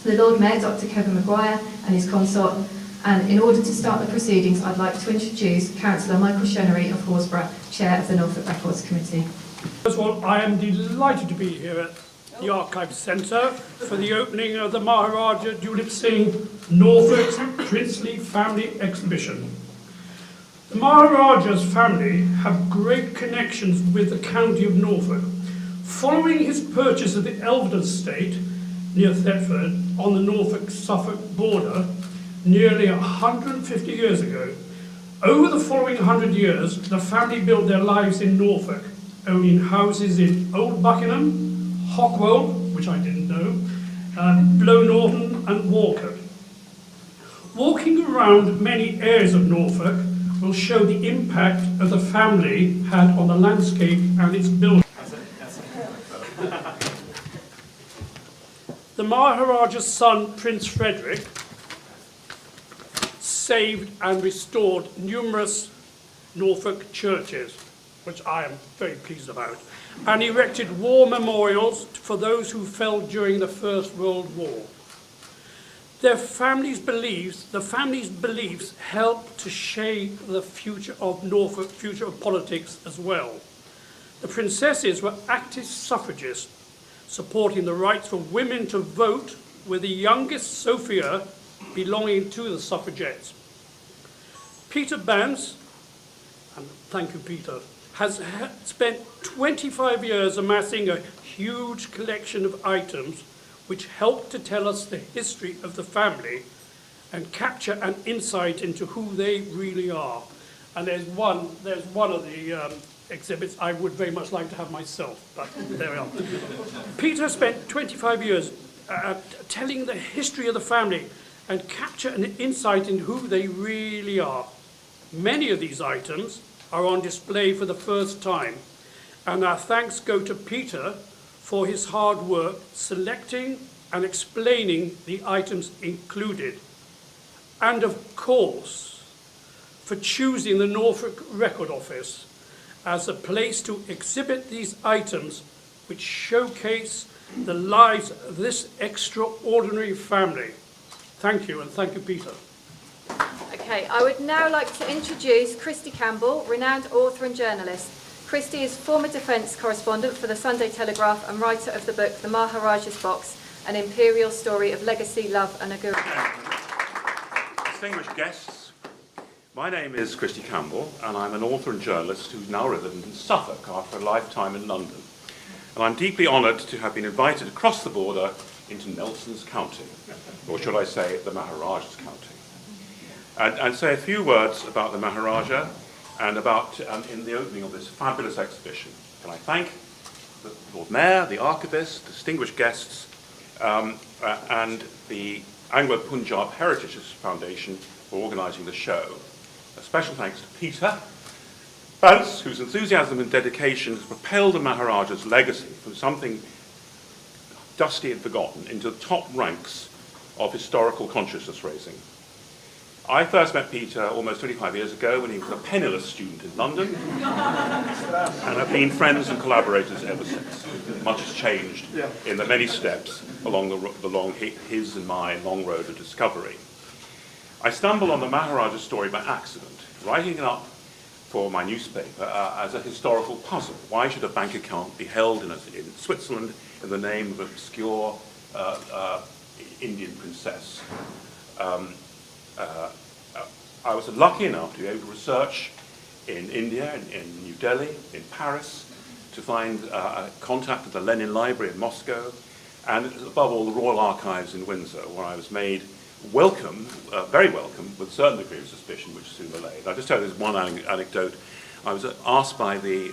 the Lord Mayor Dr Kevin Mcguire and his consort, and in order to start the proceedings I'd like to introduce Councillor Michael Shenery of Horsborough, Chair of the Norfolk Records Committee. First of all, I am delighted to be here at the Archive Centre for the opening of the Maharaja Dulip Singh Norfolk's Princely Family Exhibition. The Maharaja's family have great connections with the county of Norfolk. Following his purchase of the Elvedon estate near Thetford on the Norfolk-Suffolk border nearly 150 years ago, over the following 100 years, the family built their lives in Norfolk, owning houses in Old Buckingham, Hockwell, which I didn't know, Blow Norton and Walcott. Walking around many areas of Norfolk will show the impact of the family had on the landscape and its building. The Maharaja's son, Prince Frederick, saved and restored numerous Norfolk churches, which I am very pleased about, and erected war memorials for those who fell during the First World War. The family's beliefs helped to shape the future of Norfolk, future of politics as well. The princesses were active suffragists, supporting the rights for women to vote, with the youngest, Sophia, belonging to the suffragettes. Peter Bance, and thank you Peter, has spent 25 years amassing a huge collection of items which help to tell us the history of the family and capture an insight into who they really are. And there's one of the exhibits I would very much like to have myself, but there we are. Peter spent 25 years telling the history of the family and capture an insight into who they really are. Many of these items are on display for the first time, and our thanks go to Peter for his hard work selecting and explaining the items included, and of course for choosing the Norfolk Record Office as a place to exhibit these items which showcase the lives of this extraordinary family. Thank you, and thank you, Peter. Okay, I would now like to introduce Christy Campbell, renowned author and journalist. Christy is former defence correspondent for the Sunday Telegraph and writer of the book The Maharaja's Box, an imperial story of legacy, love and augurity. Distinguished guests, my name is Christy Campbell and I'm an author and journalist who's now resident in Suffolk after a lifetime in London. And I'm deeply honoured to have been invited across the border into Nelson's County, or should I say the Maharaja's County, and say a few words about the Maharaja and about in the opening of this fabulous exhibition. Can I thank the Lord Mayor, the Archivist, distinguished guests, and the Anglia Punjab Heritage Foundation for organising the show. A special thanks to Peter Vance, whose enthusiasm and dedication has propelled the Maharaja's legacy from something dusty and forgotten into the top ranks of historical consciousness raising. I first met Peter almost 25 years ago when he was a penniless student in London, and have been friends and collaborators ever since. Much has changed in the many steps along his and my long road of discovery. I stumbled on the Maharaja story by accident, writing it up for my newspaper as a historical puzzle. Why should a bank account be held in Switzerland in the name of an obscure Indian princess? I was lucky enough to be able to research in India, in New Delhi, in Paris, to find a contact at the Lenin Library in Moscow, and above all the Royal Archives in Windsor, where I was made welcome, very welcome, with a certain degree of suspicion, which soon allayed. I'll just tell you this one anecdote. I was asked by the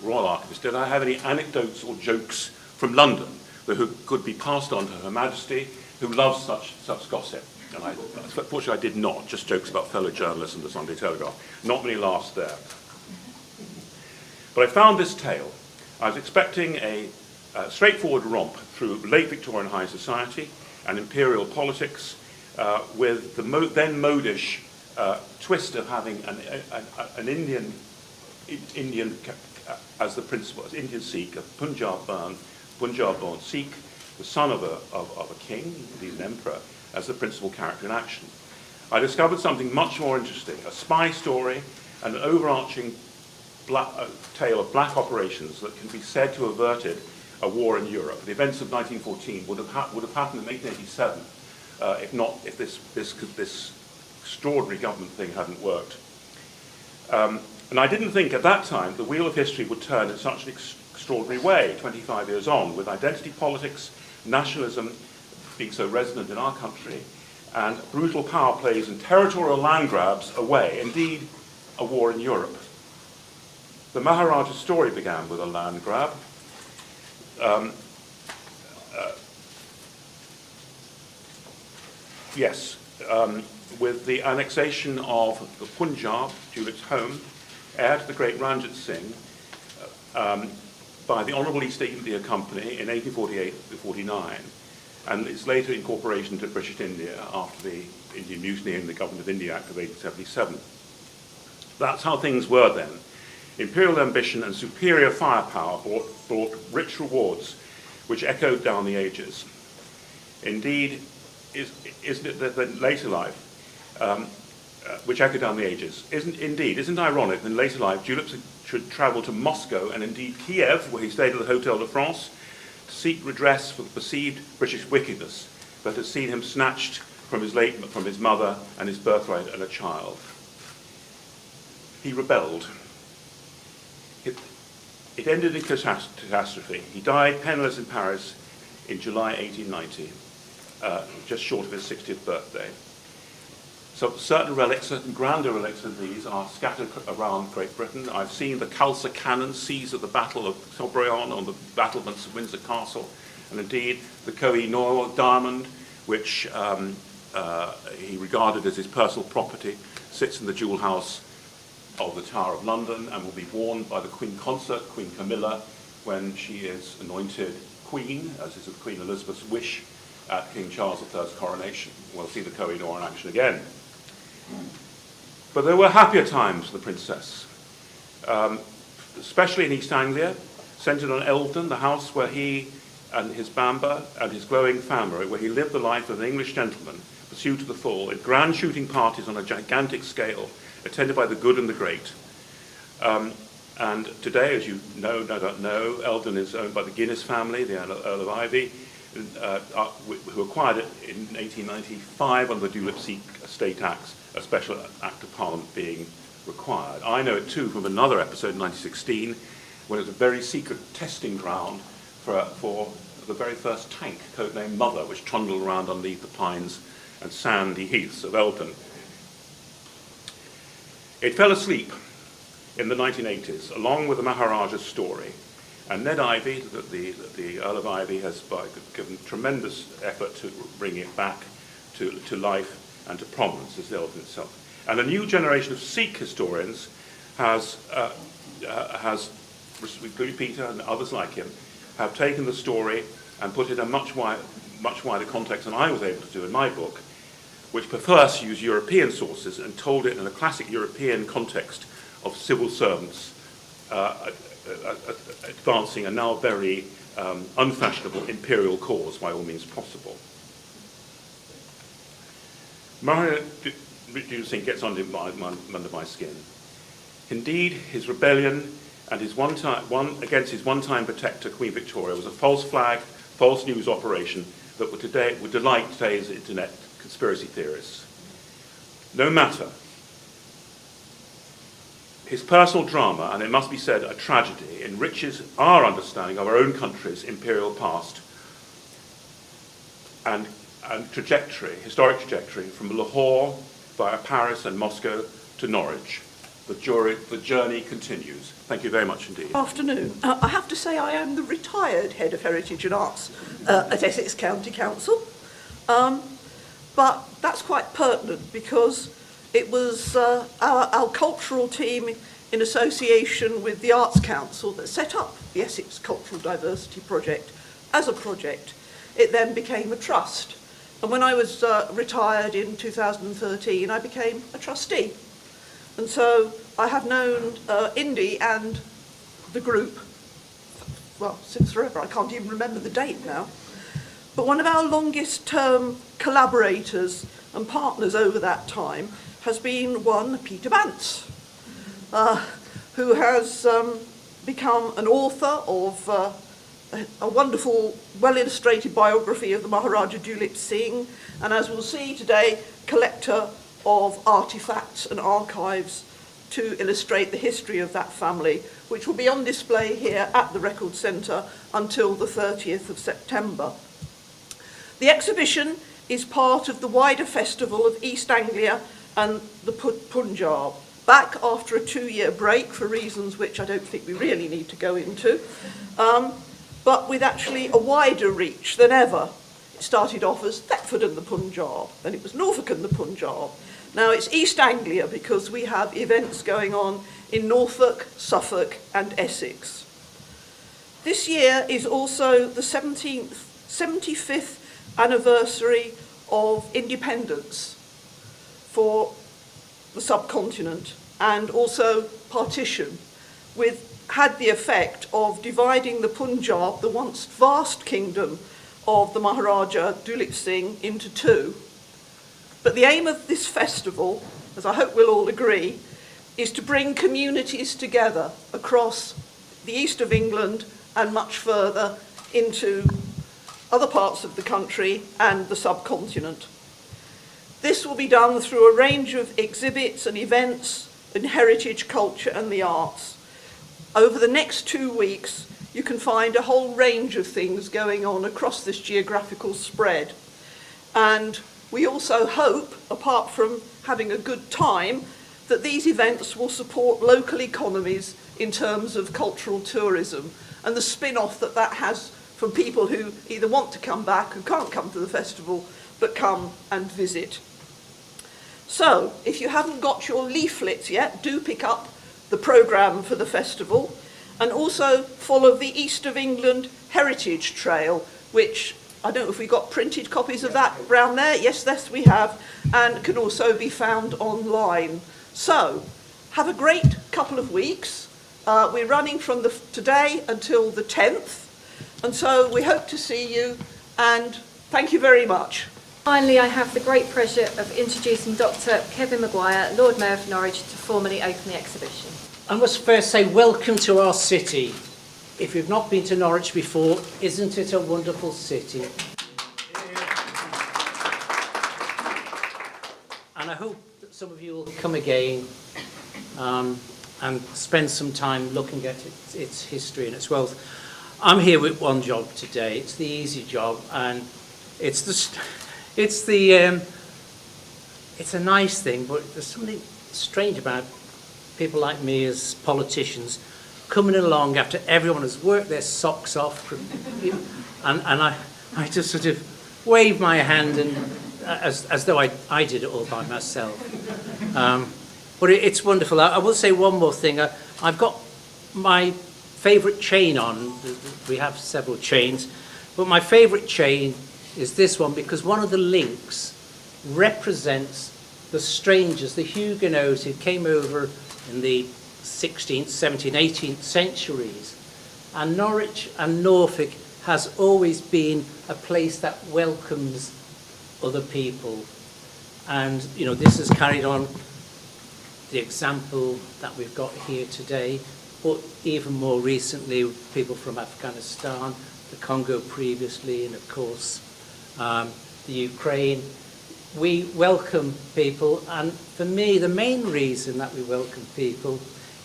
Royal Archivist, did I have any anecdotes or jokes from London that could be passed on to Her Majesty, who loves such gossip? And fortunately I did not, just jokes about fellow journalists in the Sunday Telegraph. Not many last there. But I found this tale. I was expecting a straightforward romp through late Victorian high society and imperial politics, with the then modish twist of having an Indian as the principal, as Indian Sikh, a Punjab-born Sikh, the son of a king, indeed an emperor, as the principal character in action. I discovered something much more interesting, a spy story and an overarching tale of black operations that can be said to have averted a war in Europe. The events of 1914 would have happened in 1887 if this extraordinary government thing hadn't worked. And I didn't think at that time the wheel of history would turn in such an extraordinary way, 25 years on, with identity politics, nationalism being so resonant in our country, and brutal power plays and territorial land grabs away, indeed a war in Europe. The Maharaja's story began with a land grab. With the annexation of the Punjab, Julip's home, heir to the great Ranjit Singh, by the Honourable East India Company in 1848-49, and its later incorporation to British India after the Indian Mutiny and the Government of India Act of 1877. That's how things were then. Imperial ambition and superior firepower brought rich rewards which echoed down the ages. Indeed, isn't it that in later life, which echoed down the ages, isn't it ironic that in later life Julep should travel to Moscow and indeed Kiev, where he stayed at the Hotel de France, to seek redress for the perceived British wickedness that had seen him snatched from his mother and his birthright and a child. He rebelled. It ended in catastrophe. He died penniless in Paris in July 1890, just short of his 60th birthday. So certain relics, certain grander relics of these are scattered around Great Britain. I've seen the Khalsa cannon seized at the Battle of Sobraon on the battlements of Windsor Castle, and indeed the Koh-i-Noor diamond, which he regarded as his personal property, sits in the jewel house of the Tower of London and will be worn by the Queen Consort, Queen Camilla, when she is anointed Queen, as is Queen Elizabeth's wish, at King Charles III's coronation. We'll see the Koh-i-Noor in action again. But there were happier times for the princess. especially in East Anglia, centred on Eldon, the house where he and his Bamba and his growing family, where he lived the life of an English gentleman, pursued to the full, in grand shooting parties on a gigantic scale, attended by the good and the great. And today, as you no doubt know, Eldon is owned by the Guinness family, the Earl of Ivy, who acquired it in 1895 under the Dulip Sikh Estate Acts, a special act of Parliament being required. I know it too from another episode in 1916, when it was a very secret testing ground for the very first tank, codenamed Mother, which trundled around underneath the pines and sandy heaths of Eldon. It fell asleep in the 1980s, along with the Maharaja's story. And Ned Ivy, the Earl of Ivy, has given tremendous effort to bring it back to life and to prominence as Eldon itself. And a new generation of Sikh historians has, including Peter and others like him, have taken the story and put it in a much wider context than I was able to do in my book, which first used European sources and told it in a classic European context of civil servants advancing a now very unfashionable imperial cause by all means possible. Maharaja Dulip Singh gets under my skin. Indeed, his rebellion and his against his one-time protector, Queen Victoria, was a false flag, false news operation that would delight today's internet conspiracy theorists. No matter. His personal drama, and it must be said a tragedy, enriches our understanding of our own country's imperial past and trajectory, historic trajectory, from Lahore via Paris and Moscow to Norwich. The journey continues. Thank you very much indeed. Afternoon. I have to say I am the retired Head of Heritage and Arts at Essex County Council. But that's quite pertinent because it was our cultural team in association with the Arts Council that set up the Essex Cultural Diversity Project as a project. It then became a trust. And when I was retired in 2013, I became a trustee. And so I have known Indy and the group, well, since forever. I can't even remember the date now. But one of our longest term collaborators and partners over that time has been one Peter Bance, who has become an author of a wonderful, well-illustrated biography of the Maharaja Dulip Singh, and as we'll see today, collector of artifacts and archives to illustrate the history of that family, which will be on display here at the Record Centre until the 30th of September. The exhibition is part of the wider festival of East Anglia and the Punjab, back after a 2-year break for reasons which I don't think we really need to go into, but with actually a wider reach than ever. It started off as Thetford and the Punjab, then it was Norfolk and the Punjab. Now it's East Anglia because we have events going on in Norfolk, Suffolk and Essex. This year is also the 75th anniversary of independence for the subcontinent and also partition, had the effect of dividing the Punjab, the once vast kingdom of the Maharaja Dulip Singh, into two. But the aim of this festival, as I hope we'll all agree, is to bring communities together across the east of England and much further into other parts of the country and the subcontinent. This will be done through a range of exhibits and events in heritage, culture and the arts. Over the next 2 weeks, you can find a whole range of things going on across this geographical spread. And we also hope, apart from having a good time, that these events will support local economies in terms of cultural tourism and the spin-off that that has from people who either want to come back, who can't come to the festival, but come and visit. So, if you haven't got your leaflets yet, do pick up the programme for the festival and also follow the East of England Heritage Trail, which I don't know if we got printed copies of that around there. Yes, we have, and can also be found online. So, have a great couple of weeks. We're running from today until the 10th, and so we hope to see you, and thank you very much. Finally, I have the great pleasure of introducing Dr. Kevin Mcguire, Lord Mayor of Norwich, to formally open the exhibition. I must first say welcome to our city. If you've not been to Norwich before, isn't it a wonderful city? And I hope that some of you will come again and spend some time looking at its history and its wealth. I'm here with one job today. It's the easy job, and it's a nice thing, but there's something strange about people like me as politicians coming along after everyone has worked their socks off, and I just sort of wave my hand and as though I did it all by myself. But it's wonderful. I will say one more thing. I've got my favourite chain on. We have several chains, but my favourite chain is this one, because one of the links represents the strangers, the Huguenots who came over in the 16th, 17th, 18th centuries. And Norwich and Norfolk has always been a place that welcomes other people. And, you know, this has carried on the example that we've got here today, but even more recently, people from Afghanistan, the Congo previously, and of course, the Ukraine. We welcome people, and for me, the main reason that we welcome people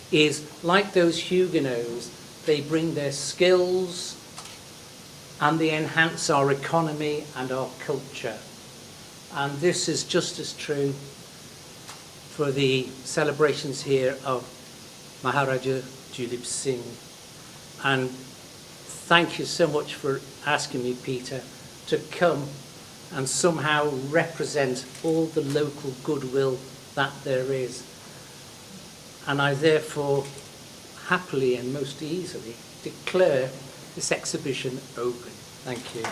is, like those Huguenots, they bring their skills and they enhance our economy and our culture. And this is just as true for the celebrations here of Maharaja Julip Singh. And thank you so much for asking me, Peter, to come and somehow represent all the local goodwill that there is. And I therefore happily and most easily declare this exhibition open. Thank you.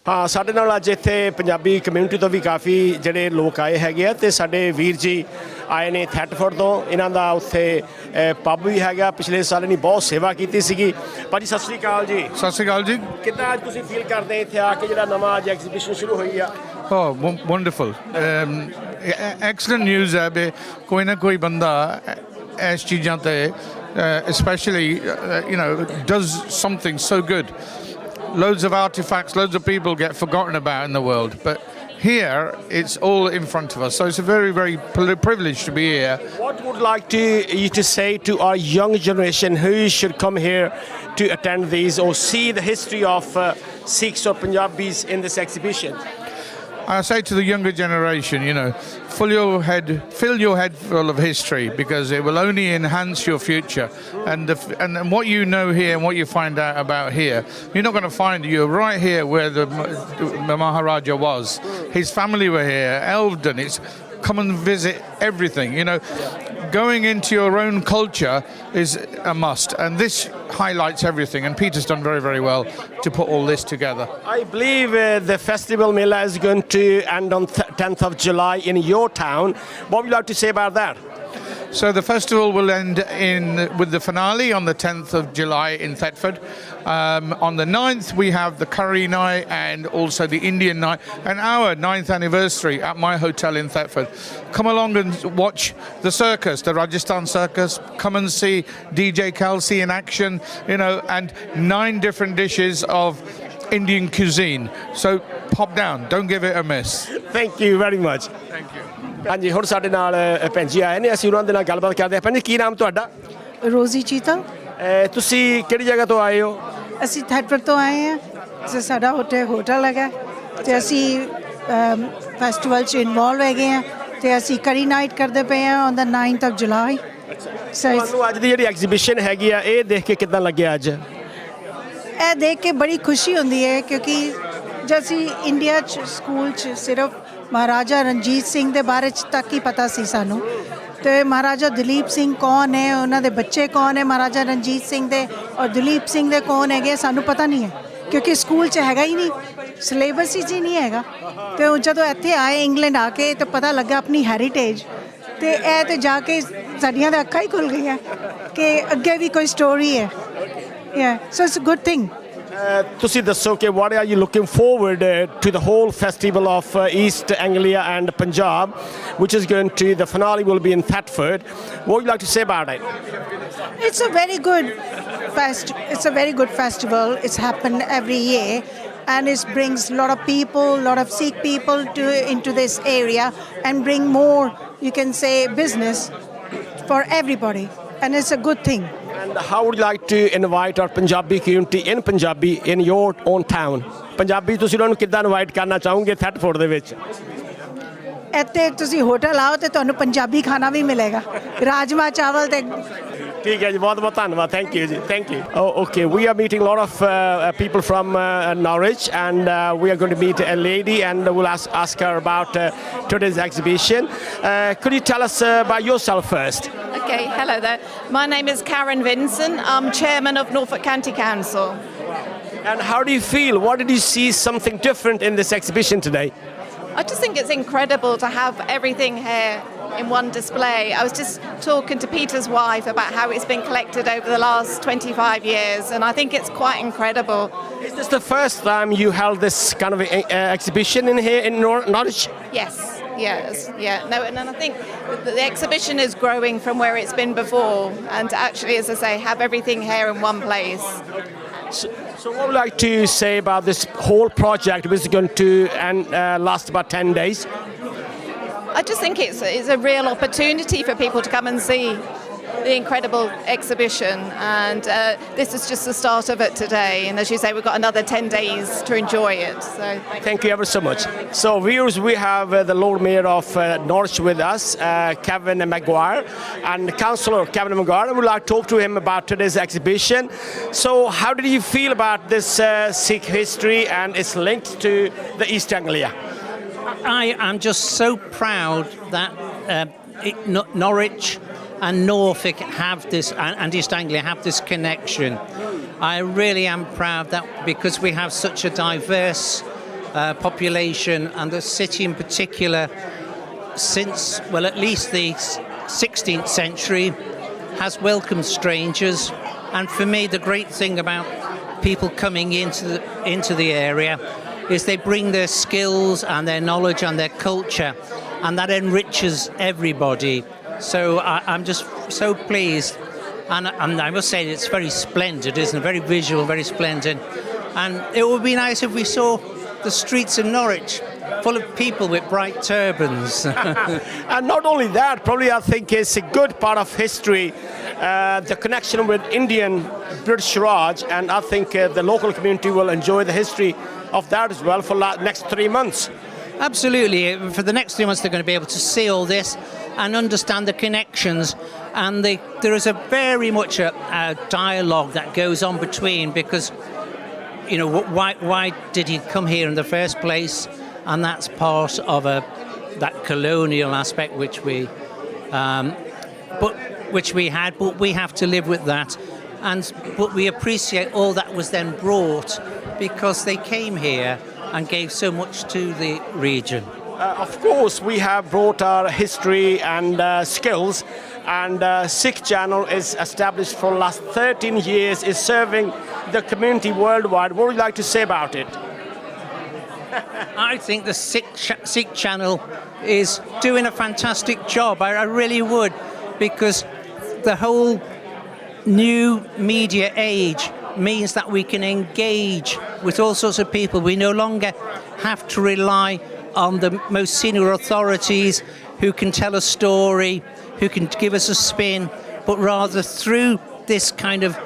ਹਾਂ, ਸਾਡੇ ਨਾਲ ਅੱਜ ਇੱਥੇ Punjabi community ਤੋਂ ਵੀ ਕਾਫੀ ਜਿਹੜੇ ਲੋਕ ਆਏ ਹੈਗੇ ਆ, ਤੇ ਸਾਡੇ ਵੀਰ ਜੀ ਆਏ ਨੇ ਥੈਟਫੋਰਡ ਤੋਂ। ਇਹਨਾਂ ਦਾ ਉੱਥੇ ਪੱਬ ਵੀ ਹੈਗਾ, ਪਿਛਲੇ ਸਾਲ ਇਹਨੇ ਬਹੁਤ ਸੇਵਾ ਕੀਤੀ ਸੀਗੀ। ਭਾਜੀ ਸਤਿ ਸ਼੍ਰੀ ਅਕਾਲ ਜੀ। ਸਤਿ ਸ਼੍ਰੀ ਅਕਾਲ ਜੀ। ਕਿੱਦਾਂ ਅੱਜ ਤੁਸੀਂ ਫੀਲ ਕਰਦੇ ਇੱਥੇ ਆ ਕੇ ਜਿਹੜਾ ਨਵਾਂ ਅੱਜ ਐਗਜ਼ੀਬਿਸ਼ਨ ਸ਼ੁਰੂ ਹੋਈ ਆ? Oh, wonderful. Excellent news है बे कोई ना कोई बंदा ऐस चीज़ां ते especially you know does something so good. Loads of artifacts, loads of people get forgotten about in the world, but here it's all in front of us, so it's a very, very privilege to be here. What would like you to say to our young generation who should come here to attend these or see the history of Sikhs or Punjabis in this exhibition? I say to the younger generation, you know, fill your head full of history, because it will only enhance your future. And what you know here and what you find out about here, you're not going to find. You're right here where the Maharaja was. His family were here. Elvedon. It's come and visit everything. You know, going into your own culture is a must, and this highlights everything. And Peter's done very, very well to put all this together. I believe the festival Mela is going to end on 10th of July in your town. What would you like to say about that? So the festival will end with the finale on the 10th of July in Thetford. On the 9th we have the curry night and also the Indian night, and our 9th anniversary at my hotel in Thetford. Come along and watch the circus, the Rajasthan circus. Come and see DJ Kelsey in action, you know, and 9 different dishes of Indian cuisine. So pop down, don't give it a miss. Thank you very much. Thank you. ਹਾਂਜੀ, ਹੁਣ ਸਾਡੇ ਨਾਲ ਭੈਣ ਜੀ ਆਏ ਨੇ, ਅਸੀਂ ਉਹਨਾਂ ਦੇ ਨਾਲ ਗੱਲਬਾਤ ਕਰਦੇ ਹਾਂ। ਭੈਣ ਜੀ, ਕੀ ਨਾਮ ਤੁਹਾਡਾ? ਰੋਜ਼ੀ ਚੀਤਾ। ਤੁਸੀਂ ਕਿਹੜੀ ਜਗ੍ਹਾ ਤੋਂ ਆਏ ਹੋ? ਅਸੀਂ ਥੈਟਫੋਰਡ ਤੋਂ ਆਏ ਹਾਂ, ਤੇ ਸਾਡਾ ਹੋਟਲ ਹੈਗਾ, ਤੇ ਅਸੀਂ ਫੈਸਟੀਵਲ 'ਚ ਇਨਵੋਲਵ ਹੈਗੇ ਹਾਂ, ਤੇ ਅਸੀਂ ਕਰੀ ਨਾਈਟ ਕਰਦੇ ਪਏ ਹਾਂ on the 9th of July। ਤੁਹਾਨੂੰ ਅੱਜ ਦੀ ਜਿਹੜੀ ਐਗਜ਼ੀਬਿਸ਼ਨ ਹੈਗੀ ਆ, ਇਹ ਦੇਖ ਕੇ ਕਿੱਦਾਂ ਲੱਗਿਆ ਅੱਜ? ਇਹ ਦੇਖ ਕੇ ਬੜੀ ਖੁਸ਼ੀ ਹੁੰਦੀ ਹੈ, ਕਿਉਂਕਿ ਜਦ ਅਸੀਂ ਇੰਡੀਆ 'ਚ ਸਕੂਲ 'ਚ ਸਿਰਫ ਮਹਾਰਾਜਾ ਰਣਜੀਤ ਸਿੰਘ ਦੇ ਬਾਰੇ 'ਚ ਤੱਕ ਹੀ ਪਤਾ ਸੀ ਸਾਨੂੰ, ਤੇ ਮਹਾਰਾਜਾ ਦਲੀਪ ਸਿੰਘ ਕੌਣ ਹੈ, ਉਹਨਾਂ ਦੇ ਬੱਚੇ ਕੌਣ ਹੈ ਮਹਾਰਾਜਾ ਰਣਜੀਤ ਸਿੰਘ ਦੇ, ਔਰ ਦਲੀਪ ਸਿੰਘ ਦੇ ਕੌਣ ਹੈਗੇ ਸਾਨੂੰ ਪਤਾ ਨਹੀਂ ਹੈ, ਕਿਉਂਕਿ ਸਕੂਲ 'ਚ ਹੈਗਾ ਹੀ ਨਹੀਂ। ਸਿਲੇਬਸ ਹੀ ਜੀ ਨਹੀਂ ਹੈਗਾ ਤੇ ਉਹ ਜਦੋਂ ਇੱਥੇ ਆਏ ਇੰਗਲੈਂਡ ਆ ਕੇ ਤਾਂ ਪਤਾ ਲੱਗਾ ਆਪਣੀ ਹੈਰੀਟੇਜ ਤੇ ਇਹ ਤੇ ਜਾ ਕੇ ਸਾਡੀਆਂ ਤਾਂ ਅੱਖਾਂ ਹੀ ਖੁੱਲ ਗਈਆਂ ਕਿ ਅੱਗੇ ਵੀ ਕੋਈ ਸਟੋਰੀ ਹੈ so it's a good thing ਤੁਸੀਂ ਦੱਸੋ ਕਿ what are you looking forward to the whole festival of East Anglia and Punjab, which is going to, the finale will be in Thetford. What would you like to say about it? It's a very good festival. It's happened every year, and it brings a lot of people, a lot of Sikh people into this area, and bring more, you can say, business for everybody, and it's a good thing. And how would you like to invite our Punjabi community in Punjabi in your own town? Punjabi ਤੁਸੀਂ ਉਹਨਾਂ ਨੂੰ ਕਿੱਦਾਂ invite ਕਰਨਾ ਚਾਹੋਗੇ ਥੈਟਫੋਰਡ ਦੇ ਵਿੱਚ? ਇੱਥੇ ਤੁਸੀਂ ਹੋਟਲ ਆਓ ਤੇ ਤੁਹਾਨੂੰ ਪੰਜਾਬੀ ਖਾਣਾ ਵੀ ਮਿਲੇਗਾ ਰਾਜਮਾ ਚਾਵਲ ਤੇ ਠੀਕ ਹੈ ਜੀ ਬਹੁਤ ਬਹੁਤ ਧੰਨਵਾਦ ਥੈਂਕ ਯੂ ਜੀ thank you okay we are meeting lot of people from Norwich and we are going to meet a lady and we'll ask her about today's exhibition. Could you tell us about yourself first? Okay, hello there. My name is Karen Vinson. I'm chairman of Norfolk County Council. And how do you feel? What did you see something different in this exhibition today? I just think it's incredible to have everything here in one display. I was just talking to Peter's wife about how it's been collected over the last 25 years, and I think it's quite incredible. Is this the first time you held this kind of exhibition in here in Norwich? Yes, yeah. No, and I think the exhibition is growing from where it's been before, and actually, as I say, have everything here in one place. So what would you like to say about this whole project, which is going to last about 10 days? I just think it's a real opportunity for people to come and see the incredible exhibition, and this is just the start of it today, and as you say, we've got another 10 days to enjoy it. So thank you ever so much. So viewers, we have the Lord Mayor of Norwich with us, Kevin Mcguire, and Councillor Kevin Mcguire, and we'd like to talk to him about today's exhibition. So how did you feel about this Sikh history and its links to the East Anglia? I am just so proud that Norwich and Norfolk have this, and East Anglia have this connection. I really am proud that because we have such a diverse population, and the city in particular, since, well, at least the 16th century, has welcomed strangers. And for me, the great thing about people coming into the area is they bring their skills and their knowledge and their culture, and that enriches everybody. So I'm just so pleased, and I must say it's very splendid, isn't it? Very visual, very splendid. And it would be nice if we saw the streets of Norwich full of people with bright turbans. And not only that, probably I think it's a good part of history, the connection with Indian British Raj, and I think the local community will enjoy the history of that as well for the next 3 months. Absolutely. For the next 3 months, they're going to be able to see all this and understand the connections. And there is a very much a dialogue that goes on between, because, you know, why did he come here in the first place? And that's part of that colonial aspect which we had, but we have to live with that. But we appreciate all that was then brought because they came here and gave so much to the region. Of course, we have brought our history and skills, and Sikh channel is established for the last 13 years, is serving the community worldwide. What would you like to say about it? I think the Sikh channel is doing a fantastic job. I really would, because the whole new media age means that we can engage with all sorts of people. We no longer have to rely on the most senior authorities who can tell a story, who can give us a spin, but rather through this kind of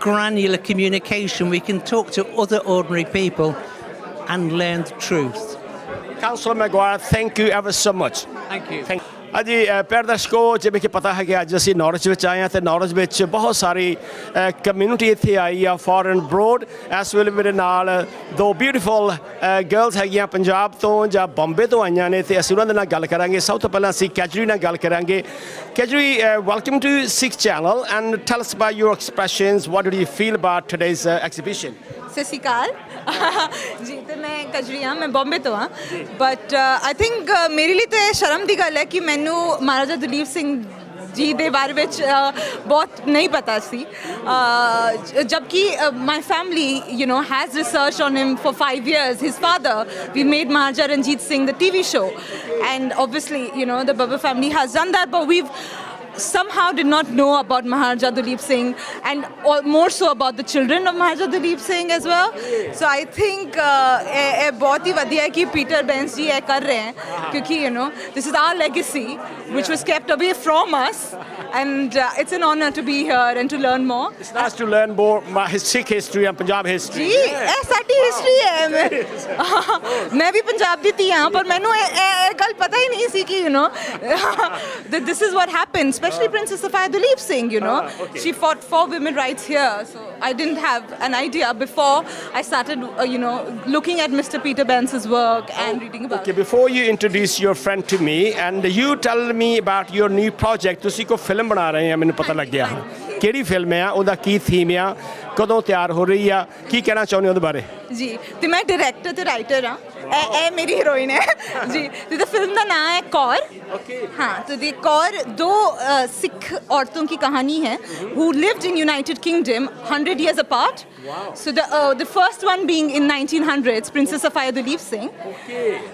granular communication, we can talk to other ordinary people and learn the truth. Councillor Mcguire, thank you ever so much. Thank you. जी प्यारे दर्शकों, जिवें कि पता है कि अज असीं Norwich विच आए हैं ते नॉरिच विच बहुत सारी कम्यूनिटी इत्थे आई आ फॉरन ब्रोड। इस वेले मेरे नाल दो ब्यूटीफुल गर्ल्स हैगियां पंजाब तो जां बॉम्बे तो आईयां ने ते असीं उन्हां दे नाल गल करांगे। सब तो पहलां असीं कैजरी नाल गल करांगे। कैजरी, welcome to Sikh channel and tell us about your expressions. What did you feel about today's exhibition? ਸਤਿ ਸ਼੍ਰੀ ਅਕਾਲ ਜੀ ਤੇ ਮੈਂ ਕਜਰੀ ਹਾਂ ਮੈਂ ਬੰਬੇ ਤੋਂ ਹਾਂ ਬਟ ਆਈ ਥਿੰਕ ਮੇਰੇ ਲਈ ਤਾਂ ਇਹ ਸ਼ਰਮ ਦੀ ਗੱਲ ਹੈ ਕਿ ਮੈਨੂੰ ਮਹਾਰਾਜਾ ਦਲੀਪ ਸਿੰਘ ਜੀ ਦੇ ਬਾਰੇ ਵਿੱਚ ਬਹੁਤ ਨਹੀਂ ਪਤਾ ਸੀ ਜਦਕਿ my family has researched on him for 5 years. His father, we made Maharaja Ranjit Singh the TV show, and obviously the Babbar family has done that, but we've somehow did not know about Maharaja Dalip Singh and more so about the children of Maharaja Dalip Singh as well. So I think ਇਹ ਬਹੁਤ ਹੀ ਵਧੀਆ ਹੈ ਕਿ Peter Bains ਜੀ ਇਹ ਕਰ ਰਹੇ ਹਨ ਕਿਉਂਕਿ this is our legacy which was kept away from us and it's an honor to be here and to learn more. It's nice to learn more his Sikh history and Punjab history. ਜੀ ਇਹ ਸਾਡੀ history ਹੈ ਮੈਂ ਵੀ ਪੰਜਾਬ ਦੀ ਧੀ ਹਾਂ ਪਰ ਮੈਨੂੰ ਇਹ ਗੱਲ ਪਤਾ ਹੀ ਨਹੀਂ ਸੀ ਕਿ that this is what happened, especially Princess Safia Dalip Singh, she fought for women rights here, so I didn't have an idea before I started looking at Mr. Peter Banks's work and reading about Okay, before you introduce your friend to me and you tell me about your new project, ਤੁਸੀਂ ਕੋਈ film ਬਣਾ ਰਹੇ ਆ ਮੈਨੂੰ ਪਤਾ ਲੱਗਿਆ ਕਿਹੜੀ film ਆ ਉਹਦਾ ਕੀ ਥੀਮ ਆ ਕਦੋਂ ਤਿਆਰ ਹੋ ਰਹੀ ਆ ਕੀ ਕਹਿਣਾ ਚਾਹੁੰਦੇ ਹੋ ਉਹਦੇ ਬਾਰੇ ਜੀ ਤੇ ਮੈਂ ਡਾਇਰੈਕਟਰ ਤੇ ਰਾਈਟਰ ਹਾਂ ਇਹ ਮੇਰੀ ਹੀਰੋਇਨ ਹੈ ਜੀ ਤੇ ਫਿल्म ਦਾ नाम है कौर हाँ तो ये कौर दो सिख औरतों की कहानी है who lived in United Kingdom 100 years apart. So the first one being in 1900s, Princess Safia Dalip Singh,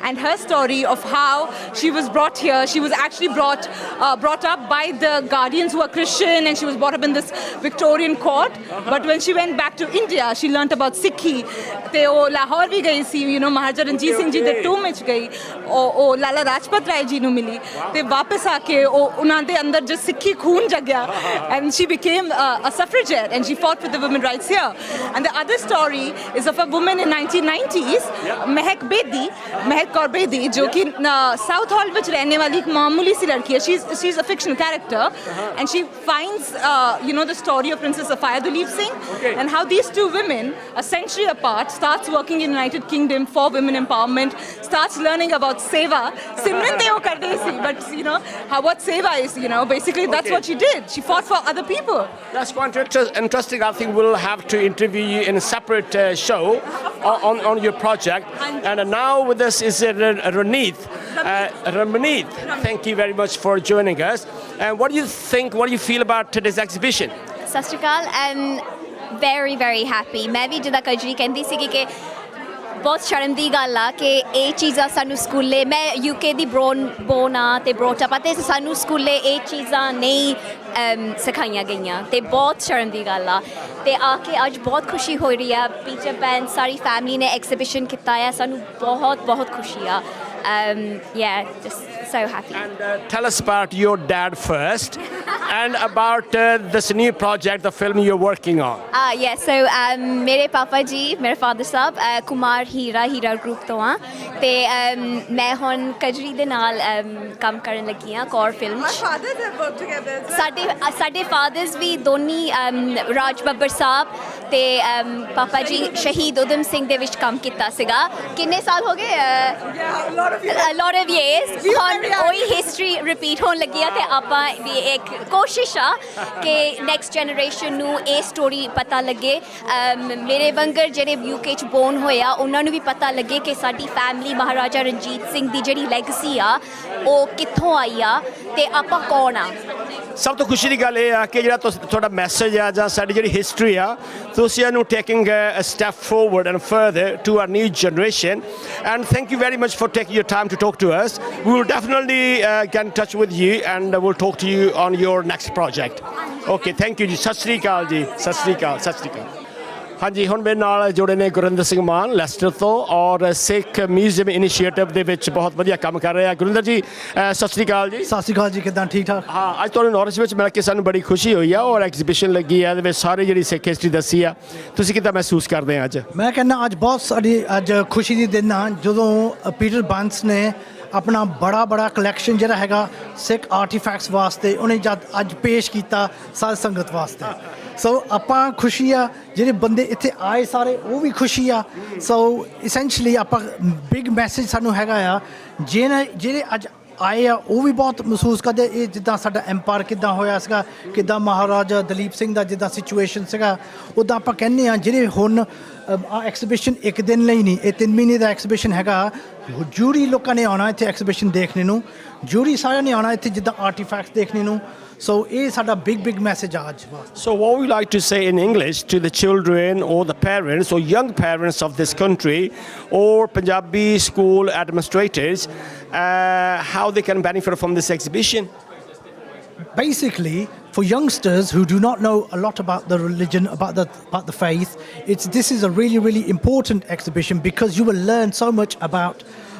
and her story of how she was brought here. She was actually brought up by the guardians who were Christian, and she was brought up in this Victorian court. But when she went back to India, she learnt about Sikhi. ਤੇ ਉਹ ਲਾਹੌਰ ਵੀ ਗਈ ਸੀ ਮਹਾਰਾਜਾ ਰਣਜੀਤ ਸਿੰਘ ਜੀ ਦੇ ਟੂਮ ਵਿੱਚ ਗਈ ਉਹ ਲਾਲਾ ਰਾਜਪਤ ਰਾਏ ਜੀ ਨੂੰ ਮਿਲੀ ਤੇ ਵਾਪਸ ਆ ਕੇ ਉਹਨਾਂ ਦੇ ਅੰਦਰ ਜੋ ਸਿੱਖੀ ਖੂਨ ਜਗਿਆ and she became a suffragette and she fought for the women rights here. And the other story is of a woman in 1990s, महक कौर बेदी, जो कि साउथ हॉल ਵਿੱਚ रहने वाली एक मामूली सी लड़की है. She's a fictional character and she finds the story of Princess Safia Dalip Singh and how these two women a century apart starts working in United Kingdom for women empowerment, starts learning about seva. Simran te wo karde si, but how what seva is, basically that's what she did. She fought for other people. That's quite interesting. I think we'll have to interview you in a separate show on your project. And now with us is Rameet. Thank you very much for joining us. And what do you think, what do you feel about today's exhibition? Sat Shri Akal. I'm very very happy. मैं भी जिदा कजरी कहती सी कि बहुत शर्म दी गल आ कि ये चीज़ां सानू स्कूले मैं UK दी बोर्न आ ते ब्रॉट अप ते सानू स्कूले ये चीज़ां नहीं सिखाइयां गईयां ते बहुत शर्म दी गल आ ते आके अज बहुत खुशी हो रही है. पीटर बैन सारी फैमिली ने एग्जीबिशन किया है सानू बहुत बहुत खुशी आ. Yeah, just so happy. And tell us about your dad first and about this new project, the film you're working on. Yeah, so मेरे पापा जी मेरे फादर साहब कुमार हीरा ग्रुप तो हाँ ते मैं हुन कजरी दे नाल काम करन लगी हाँ Kaur film. My fathers have worked together. साडे फादर्स भी दोनी राज बब्बर साहब ते पापा जी शहीद उधम सिंह दे विच काम किया सीगा. किन्ने साल हो गए? A lot of years. ਹੁਣ ਉਹੀ ਹਿਸਟਰੀ ਰਿਪੀਟ ਹੋਣ ਲੱਗੀ ਆ ਤੇ ਆਪਾਂ ਦੀ ਇੱਕ ਕੋਸ਼ਿਸ਼ ਆ ਕਿ ਨੈਕਸਟ ਜਨਰੇਸ਼ਨ ਨੂੰ ਇਹ ਸਟੋਰੀ ਪਤਾ ਲੱਗੇ. ਮੇਰੇ ਵੰਗਰ ਜਿਹੜੇ UK 'ਚ ਬੋਰਨ ਹੋਇਆ ਉਹਨਾਂ ਨੂੰ ਵੀ ਪਤਾ ਲੱਗੇ ਕਿ ਸਾਡੀ ਫੈਮਿਲੀ ਮਹਾਰਾਜਾ ਰਣਜੀਤ ਸਿੰਘ ਦੀ ਜਿਹੜੀ ਲੈਗੇਸੀ ਆ ਉਹ ਕਿੱਥੋਂ ਆਈ ਆ ਤੇ ਆਪਾਂ ਕੌਣ ਆ. ਸਭ ਤੋਂ ਖੁਸ਼ੀ ਦੀ ਗੱਲ ਇਹ ਆ ਕਿ ਜਿਹੜਾ ਤੁਹਾਡਾ ਮੈਸੇਜ ਆ ਜਾਂ ਸਾਡੀ ਜਿਹੜੀ ਹਿਸਟਰੀ ਆ ਤੁਸੀਂ ਇਹਨੂੰ taking a step forward and further to our new generation and thank you very much for taking your time to talk to us. We will definitely get in touch with you and we'll talk to you on your next project. Okay, thank you ਜੀ. ਸਤਿ ਸ਼੍ਰੀ ਅਕਾਲ ਜੀ. ਸਤਿ ਸ਼੍ਰੀ ਅਕਾਲ. ਹਾਂਜੀ ਹੁਣ ਮੇਰੇ ਨਾਲ ਜੁੜੇ ਨੇ ਗੁਰਿੰਦਰ ਸਿੰਘ ਮਾਨ ਲੈਸਟਰ ਤੋਂ ਔਰ ਸਿੱਖ ਮਿਊਜ਼ੀਅਮ ਇਨੀਸ਼ੀਏਟਿਵ ਦੇ ਵਿੱਚ ਬਹੁਤ ਵਧੀਆ ਕੰਮ ਕਰ ਰਹੇ ਆ. ਗੁਰਿੰਦਰ ਜੀ ਸਤਿ ਸ਼੍ਰੀ ਅਕਾਲ ਜੀ. ਸਤਿ ਸ਼੍ਰੀ ਅਕਾਲ ਜੀ. ਕਿੱਦਾਂ ਠੀਕ ਠਾਕ? ਹਾਂ ਅੱਜ ਤੁਹਾਨੂੰ ਨੌਰਿਚ ਵਿੱਚ ਮਿਲ ਕੇ ਸਾਨੂੰ ਬੜੀ ਖੁਸ਼ੀ ਹੋਈ ਆ ਔਰ ਐਗਜ਼ੀਬਿਸ਼ਨ ਲੱਗੀ ਆ ਇਹਦੇ ਵਿੱਚ ਸਾਰੇ ਜਿਹੜੀ ਸਿੱਖ ਹਿਸਟਰੀ ਦੱਸੀ ਆ. ਤੁਸੀਂ ਕਿੱਦਾਂ ਮਹਿਸੂਸ ਕਰਦੇ ਆ ਅੱਜ? ਮੈਂ ਕਹਿੰਦਾ ਅੱਜ ਬਹੁਤ ਸਾਡੀ ਅੱਜ ਖੁਸ਼ੀ ਦੀ ਦਿਨ ਆ ਜਦੋਂ ਪੀਟਰ ਬੰਸ ਨੇ ਆਪਣਾ ਬੜਾ ਕਲੈਕਸ਼ਨ ਜਿਹੜਾ ਹੈਗਾ ਸਿੱਖ ਆਰਟੀਫੈਕਟਸ ਵਾਸਤੇ ਉਹਨੇ ਜਦ ਅੱਜ ਪੇਸ਼ ਕੀਤਾ ਸਾਰੀ ਸੰਗਤ ਵਾਸਤੇ. ਸੋ ਆਪਾਂ ਖੁਸ਼ੀ ਆ ਜਿਹੜੇ ਬੰਦੇ ਇੱਥੇ ਆਏ ਸਾਰੇ ਉਹ ਵੀ ਖੁਸ਼ੀ ਆ. ਸੋ ਇਸੈਂਸ਼ਲੀ ਆਪਾਂ ਬਿਗ ਮੈਸੇਜ ਸਾਨੂੰ ਹੈਗਾ ਆ ਜਿਹੜੇ ਅੱਜ ਆਏ ਆ ਉਹ ਵੀ ਬਹੁਤ ਮਹਿਸੂਸ ਕਰਦੇ ਇਹ ਜਿੱਦਾਂ ਸਾਡਾ ਐਮਪਾਇਰ ਕਿੱਦਾਂ ਹੋਇਆ ਸੀਗਾ ਕਿੱਦਾਂ ਮਹਾਰਾਜਾ ਦਲੀਪ ਸਿੰਘ ਦਾ ਜਿੱਦਾਂ ਸਿਚੁਏਸ਼ਨ ਸੀਗਾ ਉੱਦਾਂ ਆਪਾਂ ਕਹਿੰਦੇ ਹਾਂ ਜਿਹੜੇ ਹੁਣ ਆ ਐਗਜ਼ੀਬਿਸ਼ਨ ਇੱਕ ਦਿਨ ਲਈ ਨਹੀਂ, ਇਹ 3 ਮਹੀਨੇ ਦਾ ਐਗਜ਼ੀਬਿਸ਼ਨ ਹੈਗਾ। ਜੂਰੀ ਲੋਕਾਂ ਨੇ ਆਉਣਾ ਇੱਥੇ ਐਗਜ਼ੀਬਿਸ਼ਨ ਦੇਖਣੇ ਨੂੰ, ਜੂਰੀ ਸਾਰਿਆਂ ਨੇ ਆਉਣਾ ਇੱਥੇ ਜਿੱਦਾਂ ਆਰਟੀਫੈਕਟਸ ਦੇਖਣੇ ਨੂੰ। ਸੋ ਇਹ ਸਾਡਾ ਬਿਗ ਮੈਸੇਜ ਆ ਅੱਜ ਵਾਸਤੇ। So what we like to say in English to the children or the parents or young parents of this country or Punjabi school administrators, how they can benefit from this exhibition? Basically, for youngsters who do not know a lot about the religion, about the faith, this is a really important exhibition because you will learn so much about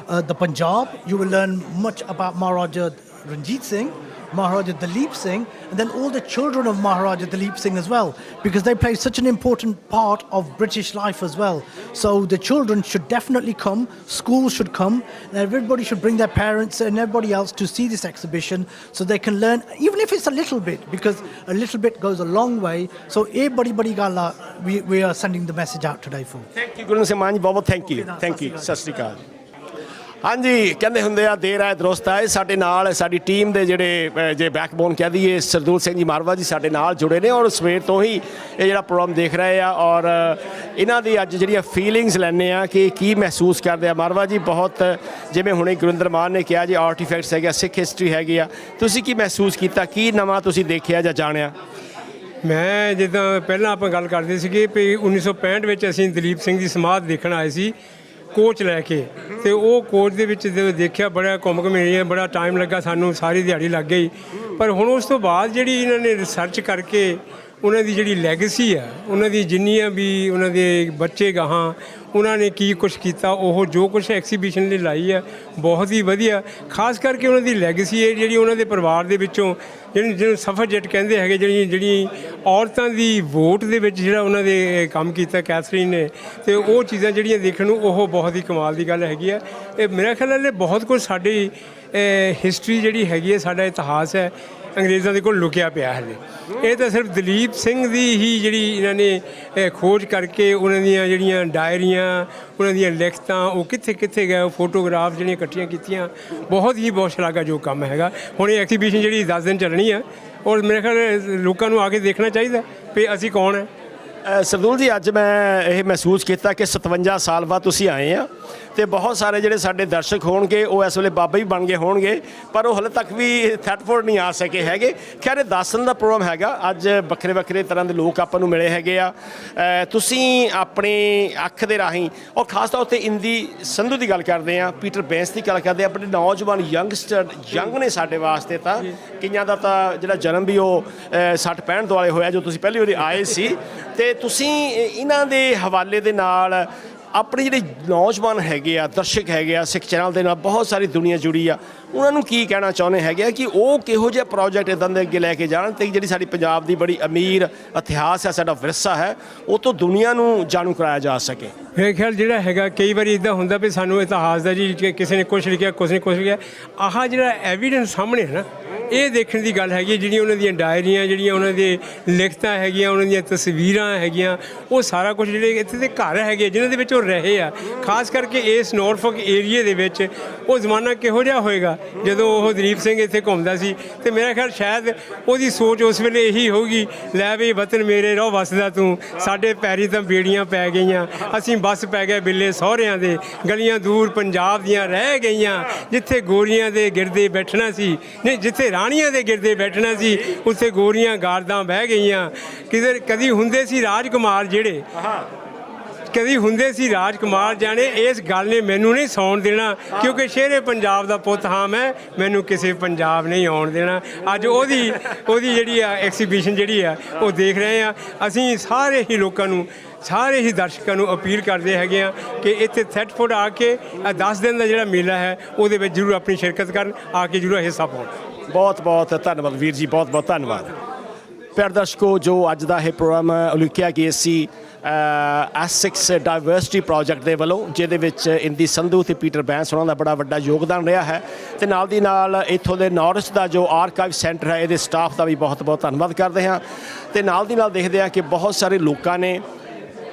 the Punjab. You will learn much about Maharaja Ranjit Singh, Maharaja Dalip Singh, and then all the children of Maharaja Dalip Singh as well, because they play such an important part of British life as well. So the children should definitely come, schools should come, and everybody should bring their parents and everybody else to see this exhibition so they can learn, even if it's a little bit, because a little bit goes a long way. So badi gala, we are sending the message out today for. Thank you Guru Simhan ji, ਬਹੁਤ thank you ਸਤਿ ਸ਼੍ਰੀ ਅਕਾਲ। ਹਾਂਜੀ ਕਹਿੰਦੇ ਹੁੰਦੇ ਆ ਦੇਰ ਆਏ ਦਰੁਸਤ ਆਏ। ਸਾਡੇ ਨਾਲ ਸਾਡੀ ਟੀਮ ਦੇ ਜਿਹੜੇ ਜੇ ਬੈਕਬੋਨ ਕਹਿ ਦਈਏ ਸਰਦੂਲ ਸਿੰਘ ਜੀ ਮਾਰਵਾ ਜੀ ਸਾਡੇ ਨਾਲ ਜੁੜੇ ਨੇ ਔਰ ਸਵੇਰ ਤੋਂ ਹੀ ਇਹ ਜਿਹੜਾ ਪ੍ਰੋਗਰਾਮ ਦੇਖ ਰਹੇ ਆ ਔਰ ਇਹਨਾਂ ਦੀ ਅੱਜ ਜਿਹੜੀਆਂ ਫੀਲਿੰਗਸ ਲੈਂਦੇ ਆ ਕਿ ਕੀ ਮਹਿਸੂਸ ਕਰਦੇ ਆ। ਮਾਰਵਾ ਜੀ ਬਹੁਤ ਜਿਵੇਂ ਹੁਣੇ ਗੁਰਿੰਦਰ ਮਾਨ ਨੇ ਕਿਹਾ ਜੀ ਆਰਟੀਫੈਕਟਸ ਹੈਗੇ, ਸਿੱਖ ਹਿਸਟਰੀ ਹੈਗੀ ਆ, ਤੁਸੀਂ ਕੀ ਮਹਿਸੂਸ ਕੀਤਾ, ਕੀ ਨਵਾਂ ਤੁਸੀਂ ਦੇਖਿਆ ਜਾਂ ਜਾਣਿਆ? ਮੈਂ ਜਿੱਦਾਂ ਪਹਿਲਾਂ ਆਪਾਂ ਗੱਲ ਕਰਦੇ ਸੀਗੇ ਵੀ 1965 ਵਿੱਚ ਅਸੀਂ ਦਲੀਪ ਸਿੰਘ ਦੀ ਸਮਾਧ ਦੇਖਣ ਆਏ ਸੀ ਕੋਚ ਲੈ ਕੇ, ਤੇ ਉਹ ਕੋਚ ਦੇ ਵਿੱਚ ਜਦੋਂ ਦੇਖਿਆ ਬੜਾ ਘੁੰਮ ਘੁੰਮੇ ਬੜਾ ਟਾਈਮ ਲੱਗਾ ਸਾਨੂੰ, ਸਾਰੀ ਦਿਹਾੜੀ ਲੱਗ ਗਈ। ਪਰ ਹੁਣ ਉਸ ਤੋਂ ਬਾਅਦ ਜਿਹੜੀ ਇਹਨਾਂ ਨੇ ਰਿਸਰਚ ਕਰਕੇ ਉਹਨਾਂ ਦੀ ਜਿਹੜੀ ਲੈਗੇਸੀ ਆ, ਉਹਨਾਂ ਦੀ ਜਿੰਨੀਆਂ ਵੀ ਉਹਨਾਂ ਦੇ ਬੱਚੇ ਗਾਹਾਂ ਉਹਨਾਂ ਨੇ ਕੀ ਕੁਛ ਕੀਤਾ, ਉਹ ਜੋ ਕੁਛ ਐਕਸੀਬਿਸ਼ਨ ਲਈ ਲਾਈ ਆ ਬਹੁਤ ਹੀ ਵਧੀਆ। ਖਾਸ ਕਰਕੇ ਉਹਨਾਂ ਦੀ ਲੈਗੇਸੀ ਹੈ ਜਿਹੜੀ ਉਹਨਾਂ ਦੇ ਪਰਿਵਾਰ ਦੇ ਵਿੱਚੋਂ ਜਿਹਨੂੰ ਸਫਰਜੈਟ ਕਹਿੰਦੇ ਹੈਗੇ, ਜਿਹੜੀ ਔਰਤਾਂ ਦੀ ਵੋਟ ਦੇ ਵਿੱਚ ਜਿਹੜਾ ਉਹਨਾਂ ਦੇ ਕੰਮ ਕੀਤਾ ਕੈਥਰੀਨ ਨੇ, ਅਤੇ ਉਹ ਚੀਜ਼ਾਂ ਜਿਹੜੀਆਂ ਦੇਖਣ ਨੂੰ ਉਹ ਬਹੁਤ ਹੀ ਕਮਾਲ ਦੀ ਗੱਲ ਹੈਗੀ ਆ। ਇਹ ਮੇਰਾ ਖਿਆਲ ਨਾਲ ਬਹੁਤ ਕੁਝ ਸਾਡੀ ਹਿਸਟਰੀ ਜਿਹੜੀ ਹੈਗੀ ਹੈ, ਸਾਡਾ ਇਤਿਹਾਸ ਹੈ, ਅੰਗਰੇਜ਼ਾਂ ਦੇ ਕੋਲ ਲੁਕਿਆ ਪਿਆ ਹਲੇ। ਇਹ ਤਾਂ ਸਿਰਫ ਦਲੀਪ ਸਿੰਘ ਦੀ ਹੀ ਜਿਹੜੀ ਇਹਨਾਂ ਨੇ ਖੋਜ ਕਰਕੇ ਉਹਨਾਂ ਦੀਆਂ ਜਿਹੜੀਆਂ ਡਾਇਰੀਆਂ, ਉਹਨਾਂ ਦੀਆਂ ਲਿਖਤਾਂ, ਉਹ ਕਿੱਥੇ ਗਏ, ਉਹ ਫੋਟੋਗ੍ਰਾਫ ਜਿਹੜੀਆਂ ਇਕੱਠੀਆਂ ਕੀਤੀਆਂ, ਬਹੁਤ ਸ਼ਲਾਘਾਯੋਗ ਕੰਮ ਹੈਗਾ। ਹੁਣ ਇਹ ਐਕਸੀਬਿਸ਼ਨ ਜਿਹੜੀ 10 ਦਿਨ ਚੱਲਣੀ ਆ ਔਰ ਮੇਰੇ ਖਿਆਲ ਲੋਕਾਂ ਨੂੰ ਆ ਕੇ ਦੇਖਣਾ ਚਾਹੀਦਾ ਵੀ ਅਸੀਂ ਕੌਣ ਹੈ। ਸਰਦੂਲ ਜੀ ਅੱਜ ਮੈਂ ਇਹ ਮਹਿਸੂਸ ਕੀਤਾ ਕਿ 57 ਸਾਲ ਬਾਅਦ ਤੁਸੀਂ ਆਏ ਆ ਅਤੇ ਬਹੁਤ ਸਾਰੇ ਜਿਹੜੇ ਸਾਡੇ ਦਰਸ਼ਕ ਹੋਣਗੇ ਉਹ ਇਸ ਵੇਲੇ ਬਾਬਾ ਹੀ ਬਣ ਗਏ ਹੋਣਗੇ, ਪਰ ਉਹ ਹਾਲੇ ਤੱਕ ਵੀ ਥੈਟਫੋਰਡ ਨਹੀਂ ਆ ਸਕੇ ਹੈਗੇ। ਖੈਰ ਇਹ 10 ਦਿਨ ਦਾ ਪ੍ਰੋਗਰਾਮ ਹੈਗਾ, ਅੱਜ ਵੱਖਰੇ ਤਰ੍ਹਾਂ ਦੇ ਲੋਕ ਆਪਾਂ ਨੂੰ ਮਿਲੇ ਹੈਗੇ ਆ। ਤੁਸੀਂ ਆਪਣੀ ਅੱਖ ਦੇ ਰਾਹੀਂ ਔਰ ਖਾਸ ਤੌਰ 'ਤੇ ਇੰਦੀ ਸੰਧੂ ਦੀ ਗੱਲ ਕਰਦੇ ਆ, ਪੀਟਰ ਬੈਂਸ ਦੀ ਗੱਲ ਕਰਦੇ ਆ, ਆਪਣੇ ਨੌਜਵਾਨ ਯੰਗ ਨੇ ਸਾਡੇ ਵਾਸਤੇ, ਤਾਂ ਕਈਆਂ ਦਾ ਤਾਂ ਜਿਹੜਾ ਜਨਮ ਵੀ ਉਹ 60-65 ਦੁਆਲੇ ਹੋਇਆ ਜੋ ਤੁਸੀਂ ਪਹਿਲੀ ਵਾਰੀ ਆਏ ਸੀ, ਅਤੇ ਤੁਸੀਂ ਇਹਨਾਂ ਦੇ ਹਵਾਲੇ ਦੇ ਨਾਲ ਆਪਣੇ ਜਿਹੜੇ ਨੌਜਵਾਨ ਹੈਗੇ ਆ, ਦਰਸ਼ਕ ਹੈਗੇ ਆ, ਸਿੱਖ ਚੈਨਲ ਦੇ ਨਾਲ ਬਹੁਤ ਸਾਰੀ ਦੁਨੀਆ ਜੁੜੀ ਆ, ਉਹਨਾਂ ਨੂੰ ਕੀ ਕਹਿਣਾ ਚਾਹੁੰਦੇ ਹੈਗੇ ਆ ਕਿ ਉਹ ਕਿਹੋ ਜਿਹਾ ਪ੍ਰੋਜੈਕਟ ਇੱਦਾਂ ਦੇ ਅੱਗੇ ਲੈ ਕੇ ਜਾਣ ਅਤੇ ਜਿਹੜੀ ਸਾਡੀ ਪੰਜਾਬ ਦੀ ਬੜੀ ਅਮੀਰ ਇਤਿਹਾਸ ਹੈ, ਸਾਡਾ ਵਿਰਸਾ ਹੈ, ਉਹ ਤੋਂ ਦੁਨੀਆ ਨੂੰ ਜਾਣੂ ਕਰਾਇਆ ਜਾ ਸਕੇ। ਮੇਰੇ ਖਿਆਲ ਜਿਹੜਾ ਹੈਗਾ ਕਈ ਵਾਰੀ ਇੱਦਾਂ ਹੁੰਦਾ ਵੀ ਸਾਨੂੰ ਇਤਿਹਾਸ ਦਾ ਜੀ ਕਿਸੇ ਨੇ ਕੁਛ ਲਿਖਿਆ, ਕੁਛ ਨੇ ਕੁਛ ਲਿਖਿਆ, ਆਹ ਜਿਹੜਾ ਐਵੀਡੈਂਸ ਸਾਹਮਣੇ ਹੈ ਨਾ, ਇਹ ਦੇਖਣ ਦੀ ਗੱਲ ਹੈਗੀ। ਜਿਹੜੀਆਂ ਉਹਨਾਂ ਦੀਆਂ ਡਾਇਰੀਆਂ, ਜਿਹੜੀਆਂ ਉਹਨਾਂ ਦੇ ਲਿਖਤਾਂ ਹੈਗੀਆਂ, ਉਹਨਾਂ ਦੀਆਂ ਤਸਵੀਰਾਂ ਹੈਗੀਆਂ, ਉਹ ਸਾਰਾ ਕੁਝ ਜਿਹੜੇ ਇੱਥੇ ਦੇ ਘਰ ਹੈਗੇ ਜਿਨ੍ਹਾਂ ਦੇ ਵਿੱਚ ਉਹ ਰਹੇ ਆ, ਖਾਸ ਕਰਕੇ ਇਸ ਨੌਰਫੋਕ ਏਰੀਏ ਦੇ ਵਿੱਚ ਉਹ ਜ਼ਮਾਨਾ ਕਿਹੋ ਜਿਹਾ ਹੋਏਗਾ ਜਦੋਂ ਉਹ ਦਲੀਪ ਸਿੰਘ ਇੱਥੇ ਘੁੰਮਦਾ ਸੀ। ਅਤੇ ਮੇਰਾ ਖਿਆਲ ਸ਼ਾਇਦ ਉਹਦੀ ਸੋਚ ਉਸ ਵੇਲੇ ਇਹੀ ਹੋਊਗੀ, ਲੈ ਵੀ ਵਤਨ ਮੇਰੇ ਰੋ ਵਸਦਾ ਤੂੰ, ਸਾਡੇ ਪੈਰੀ ਤਾਂ ਬੇੜੀਆਂ ਪੈ ਗਈਆਂ, ਅਸੀਂ ਬਸ ਪੈ ਗਏ ਬਿੱਲੇ ਸਹੁਰਿਆਂ ਦੇ, ਗਲੀਆਂ ਦੂਰ ਪੰਜਾਬ ਦੀਆਂ ਰਹਿ ਗਈਆਂ, ਜਿੱਥੇ ਗੋਰੀਆਂ ਦੇ ਗਿਰਦੇ ਬੈਠਣਾ ਸੀ, ਨਹੀਂ ਜਿੱਥੇ ਰਾਣੀਆਂ ਦੇ ਗਿਰਦੇ ਬੈਠਣਾ ਸੀ, ਉੱਥੇ ਗੋਰੀਆਂ ਗਾਰਦਾਂ ਬਹਿ ਗਈਆਂ। ਕਦੀ ਹੁੰਦੇ ਸੀ ਰਾਜਕੁਮਾਰ ਜਿਹੜੇ, ਕਦੀ ਹੁੰਦੇ ਸੀ ਰਾਜਕੁਮਾਰ ਜਾਣੇ, ਇਸ ਗੱਲ ਨੇ ਮੈਨੂੰ ਨਹੀਂ ਸੌਣ ਦੇਣਾ, ਕਿਉਂਕਿ ਸ਼ੇਰੇ ਪੰਜਾਬ ਦਾ ਪੁੱਤ ਹਾਂ ਮੈਂ, ਮੈਨੂੰ ਕਿਸੇ ਪੰਜਾਬ ਨਹੀਂ ਆਉਣ ਦੇਣਾ। ਅੱਜ ਉਹਦੀ ਜਿਹੜੀ ਆ ਐਕਸੀਬਿਸ਼ਨ ਜਿਹੜੀ ਆ ਉਹ ਦੇਖ ਰਹੇ ਆ। ਅਸੀਂ ਸਾਰੇ ਹੀ ਲੋਕਾਂ ਨੂੰ, ਸਾਰੇ ਹੀ ਦਰਸ਼ਕਾਂ ਨੂੰ ਅਪੀਲ ਕਰਦੇ ਹੈਗੇ ਆ ਕਿ ਇੱਥੇ ਥੈਟਫੋਰਡ ਆ ਕੇ 10 ਦਿਨ ਦਾ ਜਿਹੜਾ ਮੇਲਾ ਹੈ ਉਹਦੇ ਵਿੱਚ ਜ਼ਰੂਰ ਆਪਣੀ ਸ਼ਿਰਕਤ ਕਰਨ, ਆ ਕੇ ਜ਼ਰੂਰ ਹਿੱਸਾ ਪਾਉਣ। ਬਹੁਤ ਧੰਨਵਾਦ ਵੀਰ ਜੀ, ਬਹੁਤ ਧੰਨਵਾਦ। ਪਿਆਰੇ ਦਰਸ਼ਕੋ, ਜੋ ਅੱਜ ਦਾ ਇਹ ਪ੍ਰੋਗਰਾਮ ਉਲੀਕਿਆ ਗਿਆ ਸੀ ਐਸਿਕਸ ਡਾਇਵਰਸਿਟੀ ਪ੍ਰੋਜੈਕਟ ਦੇ ਵੱਲੋਂ, ਜਿਹਦੇ ਵਿੱਚ ਇੰਦੀ ਸੰਧੂ ਅਤੇ ਪੀਟਰ ਬੈਂਸ ਉਹਨਾਂ ਦਾ ਬੜਾ ਵੱਡਾ ਯੋਗਦਾਨ ਰਿਹਾ ਹੈ, ਅਤੇ ਨਾਲ ਦੀ ਨਾਲ ਇੱਥੋਂ ਦੇ ਨੌਰਿਚ ਦਾ ਜੋ ਆਰਕਾਈਵ ਸੈਂਟਰ ਹੈ, ਇਹਦੇ ਸਟਾਫ ਦਾ ਵੀ ਬਹੁਤ ਧੰਨਵਾਦ ਕਰਦੇ ਹਾਂ। ਅਤੇ ਨਾਲ ਦੀ ਨਾਲ ਦੇਖਦੇ ਹਾਂ ਕਿ ਬਹੁਤ ਸਾਰੇ ਲੋਕਾਂ ਨੇ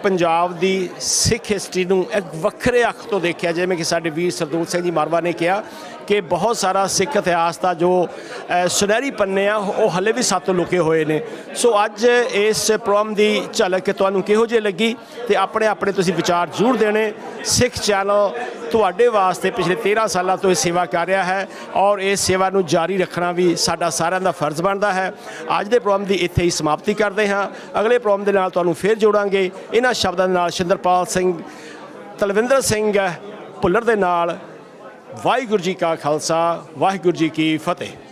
ਪੰਜਾਬ ਦੀ ਸਿੱਖ ਹਿਸਟਰੀ ਨੂੰ ਇੱਕ ਵੱਖਰੇ ਅੱਖ ਤੋਂ ਦੇਖਿਆ, ਜਿਵੇਂ ਕਿ ਸਾਡੇ ਵੀਰ ਸਰਦੂਲ ਸਿੰਘ ਜੀ ਮਾਰਵਾ ਨੇ ਕਿਹਾ ਕਿ ਬਹੁਤ ਸਾਰਾ ਸਿੱਖ ਇਤਿਹਾਸ ਦਾ ਜੋ ਸੁਨਹਿਰੀ ਪੰਨੇ ਆ ਉਹ ਹਲੇ ਵੀ ਸਾਤੋਂ ਲੁਕੇ ਹੋਏ ਨੇ। ਸੋ ਅੱਜ ਇਸ ਪ੍ਰੋਗਰਾਮ ਦੀ ਝਲਕ ਤੁਹਾਨੂੰ ਕਿਹੋ ਜਿਹੀ ਲੱਗੀ ਤੇ ਆਪਣੇ ਆਪਣੇ ਤੁਸੀਂ ਵਿਚਾਰ ਜ਼ਰੂਰ ਦੇਣੇ। ਸਿੱਖ ਚੈਨਲ ਤੁਹਾਡੇ ਵਾਸਤੇ ਪਿਛਲੇ 13 ਸਾਲਾਂ ਤੋਂ ਇਹ ਸੇਵਾ ਕਰ ਰਿਹਾ ਹੈ ਔਰ ਇਸ ਸੇਵਾ ਨੂੰ ਜਾਰੀ ਰੱਖਣਾ ਵੀ ਸਾਡਾ ਸਾਰਿਆਂ ਦਾ ਫਰਜ਼ ਬਣਦਾ ਹੈ। ਅੱਜ ਦੇ ਪ੍ਰੋਗਰਾਮ ਦੀ ਇੱਥੇ ਹੀ ਸਮਾਪਤੀ ਕਰਦੇ ਹਾਂ। ਅਗਲੇ ਪ੍ਰੋਗਰਾਮ ਦੇ ਨਾਲ ਤੁਹਾਨੂੰ ਫਿਰ ਜੋੜਾਂਗੇ। ਇਹਨਾਂ ਸ਼ਬਦਾਂ ਦੇ ਨਾਲ ਸ਼ਿੰਦਰਪਾਲ ਸਿੰਘ, ਤਲਵਿੰਦਰ ਸਿੰਘ ਭੁੱਲਰ ਦੇ ਨਾਲ। ਵਾਹਿਗੁਰੂ ਜੀ ਕਾ ਖਾਲਸਾ, ਵਾਹਿਗੁਰੂ ਜੀ ਕੀ ਫਤਿਹ।